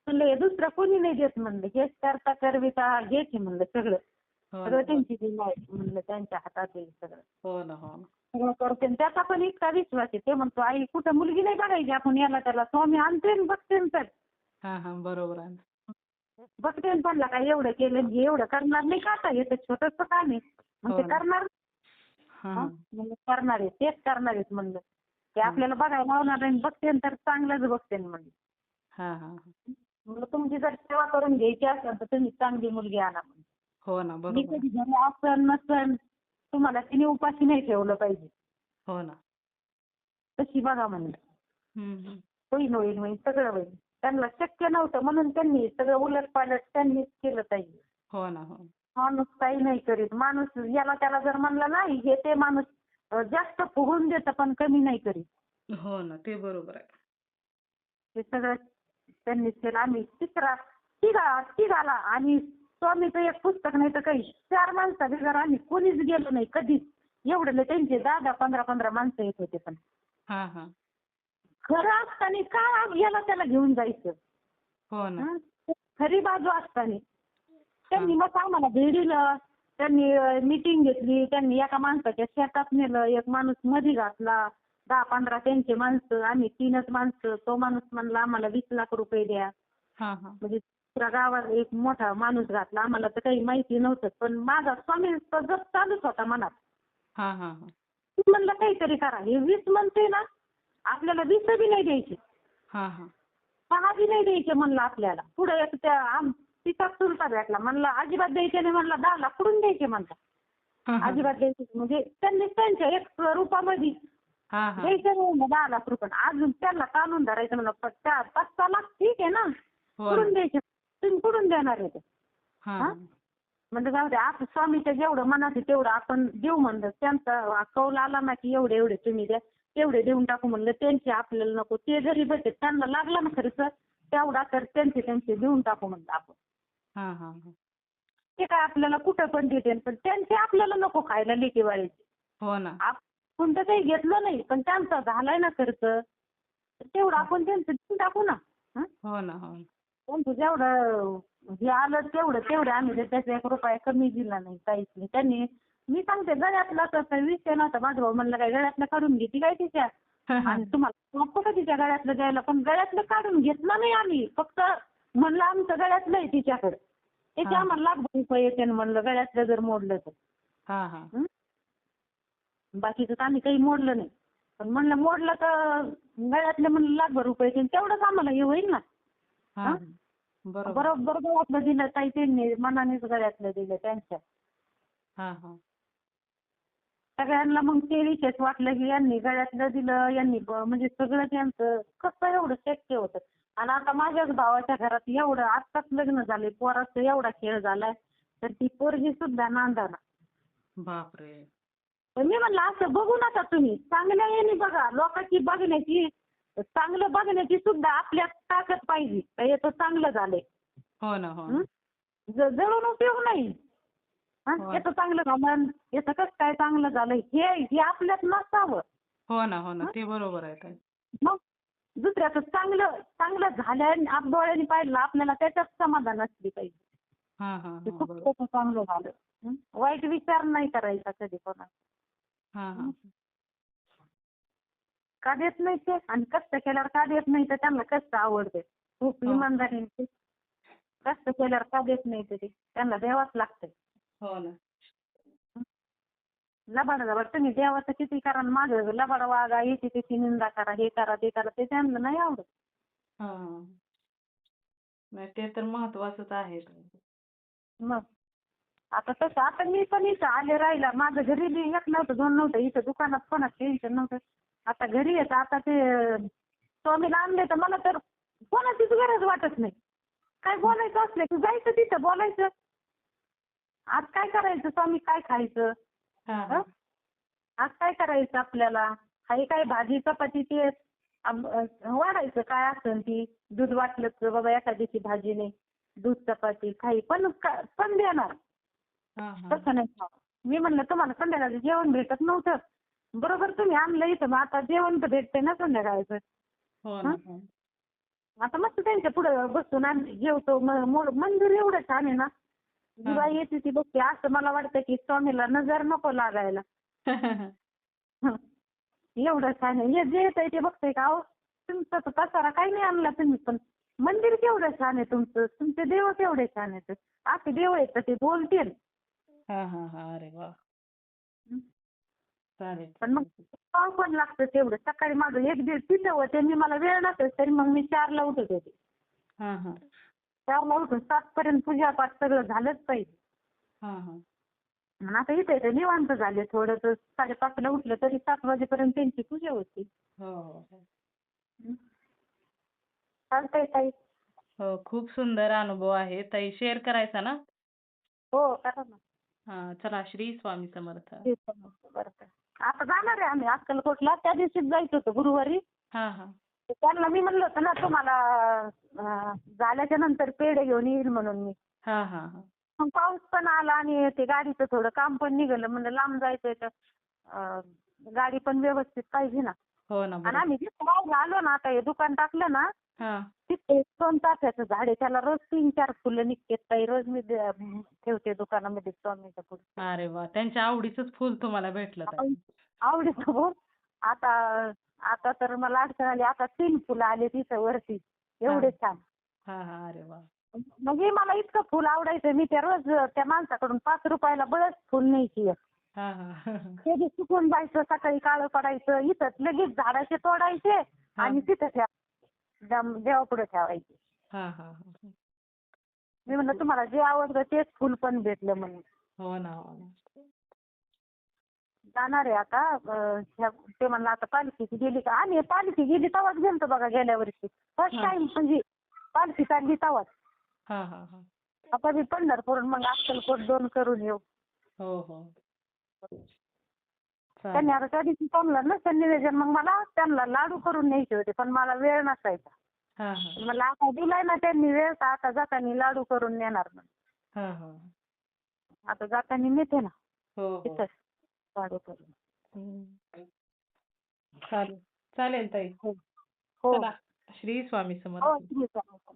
म्हणलं हे दुसरं कोणी नाही देत म्हणलं. हेच करता करविता घ्यायची म्हणलं सगळं. हो सगळं ना. त्यांची दिलं आहे म्हणलं त्यांच्या हातात आहे सगळं. हो ना. हो ना. सगळं करते आणि त्याचा पण इतका विश्वास आहे. ते म्हणतो आई कुठं मुलगी नाही बघायची आपण याला त्याला स्वामी आणते आणि बघते तर. हा हा. बरोबर आहे. बघते आणि म्हणला काय एवढं केलं हे एवढं करणार नाही का आता हे तर छोटंसं काम आहे. मग हो ते ना. करणार हा हा? हा. म्हणलं करणार आहे तेच करणार आहेत म्हणलं. ते आपल्याला बघायला लावणार नाही बघते तर चांगलंच बघते म्हणलं. हा हा. म्हणलं तुमची जर सेवा करून घ्यायची असेल तर तुम्ही चांगली मुलगी आणा म्हणलं. हो ना. मी बरोबर आहे. कधी घरी असन नसन तुम्हाला तिने उपाशी नाही ठेवलं पाहिजे. हो ना. तशी बघा म्हणलं. हम्म. होईल सगळं होईल. त्यांना शक्य नव्हतं म्हणून त्यांनी सगळं उलटपालट त्यांनीच केलं ताई. हो ना. हो. माणूस काही नाही करीत. माणूस याला त्याला जर म्हणलं नाही हे ते माणूस जास्त फुगून देतं पण कमी नाही करीत. हो ना. ते बरोबर आहे. हे सगळं त्यांनीच केलं. आम्ही तिघाला आणि स्वामीचं एक पुस्तक नाही तर काही 4 माणसं बिगर आम्ही कोणीच गेलो नाही कधीच. एवढे त्यांचे 10-15 माणसं येत होते पण. हा हा. खरं असताना का याला त्याला घेऊन जायचं. हो ना. हं? खरी बाजू असताना. त्यांनी मग आम्हाला भेटलं. त्यांनी मीटिंग घेतली. त्यांनी एका माणसाच्या शेतात नेलं. एक माणूस मध्ये घातला. 10-15 त्यांचे माणसं आम्ही 3च माणसं. तो माणूस म्हणला आम्हाला 20 लाख रुपये द्या. हा हा. म्हणजे दुसऱ्या गावात एक मोठा माणूस घातला. आम्हाला तर काही माहिती नव्हतं. पण माझा स्वामींचा जप चालूच होता मनात. हा हा. हा. मी म्हणलं काहीतरी करा. हे 20 म्हणते ना आपल्याला 20 बी नाही द्यायचे. हा हा. 6 बी नाही द्यायचे म्हणलं आपल्याला. पुढे एक त्या तिचा चुलता भेटला. म्हणला अजिबात द्यायचे नाही म्हणला 10 लाख कुठून द्यायचे म्हणला. हा हा. अजिबात द्यायचे म्हणजे त्यांनी त्यांच्या 1 रुपयामध्ये हा हा. द्यायचे नाही 10 लाख रुपये. अजून त्यांना काढून धरायचं म्हणलं 5-6 लाख ठीक आहे ना. हो कुठून ना. द्यायचे तुम्ही कुठून देणार आहे ते. हा हा? म्हणजे जाऊ दे आता स्वामीच्या जेवढं मनात आहे तेवढं आपण देऊ म्हणलं. त्यांचा कौल आला ना की एवढे तुम्ही द्या. तेवढे देऊन टाकू म्हणलं. त्यांचे आपल्याला नको. ते जरी बसते त्यांना लागला ना खर्च तेवढा तर त्यांचे देऊन टाकू म्हणलं आपण. हा हा. हा. ते काय आपल्याला कुठं पण देते पण त्यांचे आपल्याला नको खायला लेकीवाळीचे. हो ना. आपण तर काही घेतलं नाही पण त्यांचा झालाय ना खर्च तेवढं आपण त्यांचं देऊन टाकू ना. हं? हो ना. हो ना. त्यांचं जेवढं हे आलं तेवढं आम्ही त्याचा 1 रुपया कमी दिला नाही काहीच नाही. त्यांनी मी सांगते गळ्यातला तसा विषय नव्हता. माझा भाऊ म्हणला काय गळ्यातलं काढून घेते काय तिच्या आणि तुम्हाला कुठं तिच्या गळ्यातलं द्यायला पण गळ्यातलं काढून घेतलं नाही आम्ही. फक्त म्हणलं आमचं गळ्यातलं आहे तिच्याकडे. त्याचे आम्हाला लाखभर रुपये येते म्हणलं गळ्यातलं जर मोडलं तर. हा हा. हं? बाकीचं तर आम्ही काही मोडलं नाही. पण म्हणलं मोडलं तर गळ्यातलं म्हणलं लाखभर रुपये येते तेवढंच आम्हाला हे होईल ना. हा. हं? बरोबर. बरोबर गळ्यातलं दिलं ताई त्यांनी मनानेच गळ्यातलं दिलं त्यांच्या. हा हा. सगळ्यांना मग ते विशेष वाटलं की यांनी गळ्यातलं दिलं यांनी म्हणजे सगळं त्यांचं कसं एवढं शक्य होतं. आणि आता माझ्याच भावाच्या घरात एवढं आत्ताच लग्न झाले पोराचं एवढा खेळ झालाय तर ती पोरगी सुद्धा नांदाना. बापरे. पण मी म्हणलं असं बघू नका तुम्ही चांगल्या याने बघा. लोकांची बघण्याची चांगलं बघण्याची सुद्धा आपल्यात ताकद पाहिजे. तर याचं चांगलं झालंय. हो ना. हो हं? ना. जळून उपयोग नाही. हो. याचं चांगलं झालं याचं कसं काय चांगलं झालं हे आपल्यात नसावं. हो ना. हो ना. ते बरोबर आहे ताई. मग दुसऱ्याचं चांगलं चांगलं झाल्या डोळ्यांनी पाहिलं आपल्याला त्याच्यात समाधान असली पाहिजे. हा हा ते हा खूप बरोबर. त्याचं चांगलं झालं. वाईट विचार नाही करायचा कधी कोणाचा. हा हा का देत नाही ते आणि कष्ट केल्यावर का देत नाही तर त्यांना कष्ट आवडते. खूप हो इमानदारीने कष्ट केल्यावर का देत नाही ते त्यांना द्यावाच लागतंय. हो ना. लबाड तुम्ही देवाचं किती करा मागं लबाड वागा याची त्याची निंदा करा हे करा ते करा ते त्यांना नाही आवडत. हा हा. नाही ते तर महत्वाचंच आहे. मग आता तसं आता मी पण इथं आले राहिला माझं घरी बी एक नव्हतं दोन नव्हतं इथं दुकानात कोणाचं टेन्शन नव्हतं. आता घरी येतं आता ते स्वामीला आणले तर मला तर कोणाचीच गरज वाटत नाही. काय बोलायचं असलं की जायचं तिथं बोलायचं. आज काय करायचं स्वामी काय खायचं? हा हं? हा आज काय करायचं आपल्याला? काही काय भाजी चपाती ते वाढायचं काय असेल ती दूध वाटलं तर बाबा एखाद्याची भाजी नाही दूध चपाती काही पण देणार. हा हा तसं नाही खावं. मी म्हणलं तुम्हाला संध्याकाळचं जेवण भेटत नव्हतं. बरोबर तुम्ही आणलं इथं मग आता जेवण तर भेटतंय ना संध्याकाळचं. हो हं? ना. हो. आता मस्त त्यांच्या पुढं बसून आम्ही जेवतो. मंदिर एवढं छान आहे ना. जी बाई येते ती बघते असं मला वाटतं की स्वामीला नजर नको लागायला. हं. एवढं छान आहे. हे जे येतंय ते बघतंय का अहो तुमचा तर पसारा काही नाही आणला तुम्ही पण मंदिर केवढं छान आहे तुमचं. तुमचे देव केवढे छान आहेत. असे देव आहेत तर ते बोलतील. हा हा हा अरे वा. हं. चालेल. पण मग पाव पण लागतं तेवढं. सकाळी माझं एक दीड तिथं होते मी मला वेळ नसेल तरी मग मी 4ला उठत होते. हा हा 4ला उठून 7 पर्यंत पूजापाठ सगळं झालंच पाहिजे. हा हा आणि आता इथे इथे निवांत झाले थोडं तर 5:30ला उठलं तरी 7 वाजेपर्यंत त्यांची पूजा होती. हो हो हो. हं. चालतंय ताई. हो खूप सुंदर अनुभव आहे ताई शेअर करायचा ना. हो करा ना. हा चला श्री स्वामी समर्थ. ठीक आहे मग. बरं का. आता जाणार आहे आम्ही अक्कलकोटला त्या दिवशीच जायचं होतं गुरुवारी. हा हा तर त्यांना मी म्हणलं होतं ना तुम्हाला झाल्याच्या नंतर पेढे घेऊन येईल म्हणून मी. हा हा हा मग पाऊस पण आला आणि ते गाडीचं थोडं काम पण निघालं म्हणलं लांब जायचंय तर गाडी पण व्यवस्थित पाहिजे ना. हो ना आणि बरोबर. आम्ही जिथं राहायला आलो ना आता हे दुकान टाकलं ना हा तिथे 2 तासाचं झाड आहे त्याला रोज 3-4 फुलं निघतात ताई. रोज मी ठेवते दुकानामध्ये स्वामीच्या पुढे. अरे वा त्यांच्या आवडीचंच फुल तुम्हाला भेटलं ताई. आवडीचं हो. आता आता तर मला अडचण आली आता 3 फुलं आले तिथं वरती. एवढे छान. हा हा अरे वा. मग हे मला इतकं फुल आवडायचं मी त्या रोज त्या माणसाकडून 5 रुपयाला बळच फुल न्यायची. हा हा ते बी सुकून जायचं सकाळी काळं पडायचं इथं लगेच झाडाचे तोडायचे आणि तिथं देवापुढे ठेवायचे. हा हा हा मी म्हणलं तुम्हाला जे आवडतं तेच फुल पण भेटलं म्हणून. हो ना हो ना. जाणार आहे आता ते म्हणलं आता पालखीची गेली का आणि पालखी गेली तेव्हाच गेलतो बघा गेल्या वर्षी फर्स्ट टाइम म्हणजे पालखी चालली तेव्हाच. हा हा हा आता मी पंढरपूर मग अक्कलकोट 2 करून येऊ. हो हो त्यांनी आता त्या दिवशी जमलं नसेल निवेदन मग मला त्यांना लाडू करून न्यायचे होते पण मला वेळ नसायचा. हा हा मला आता दिलाय ना त्यांनी वेळ तर आता जाताना लाडू करून नेणार म्हणून. हा हा आता जाताना नेते ना हो हो तिथंच लाडू करून. चालेल चालेल ताई. हो हो चला श्री स्वामी हो समर्थ. ठीक आहे.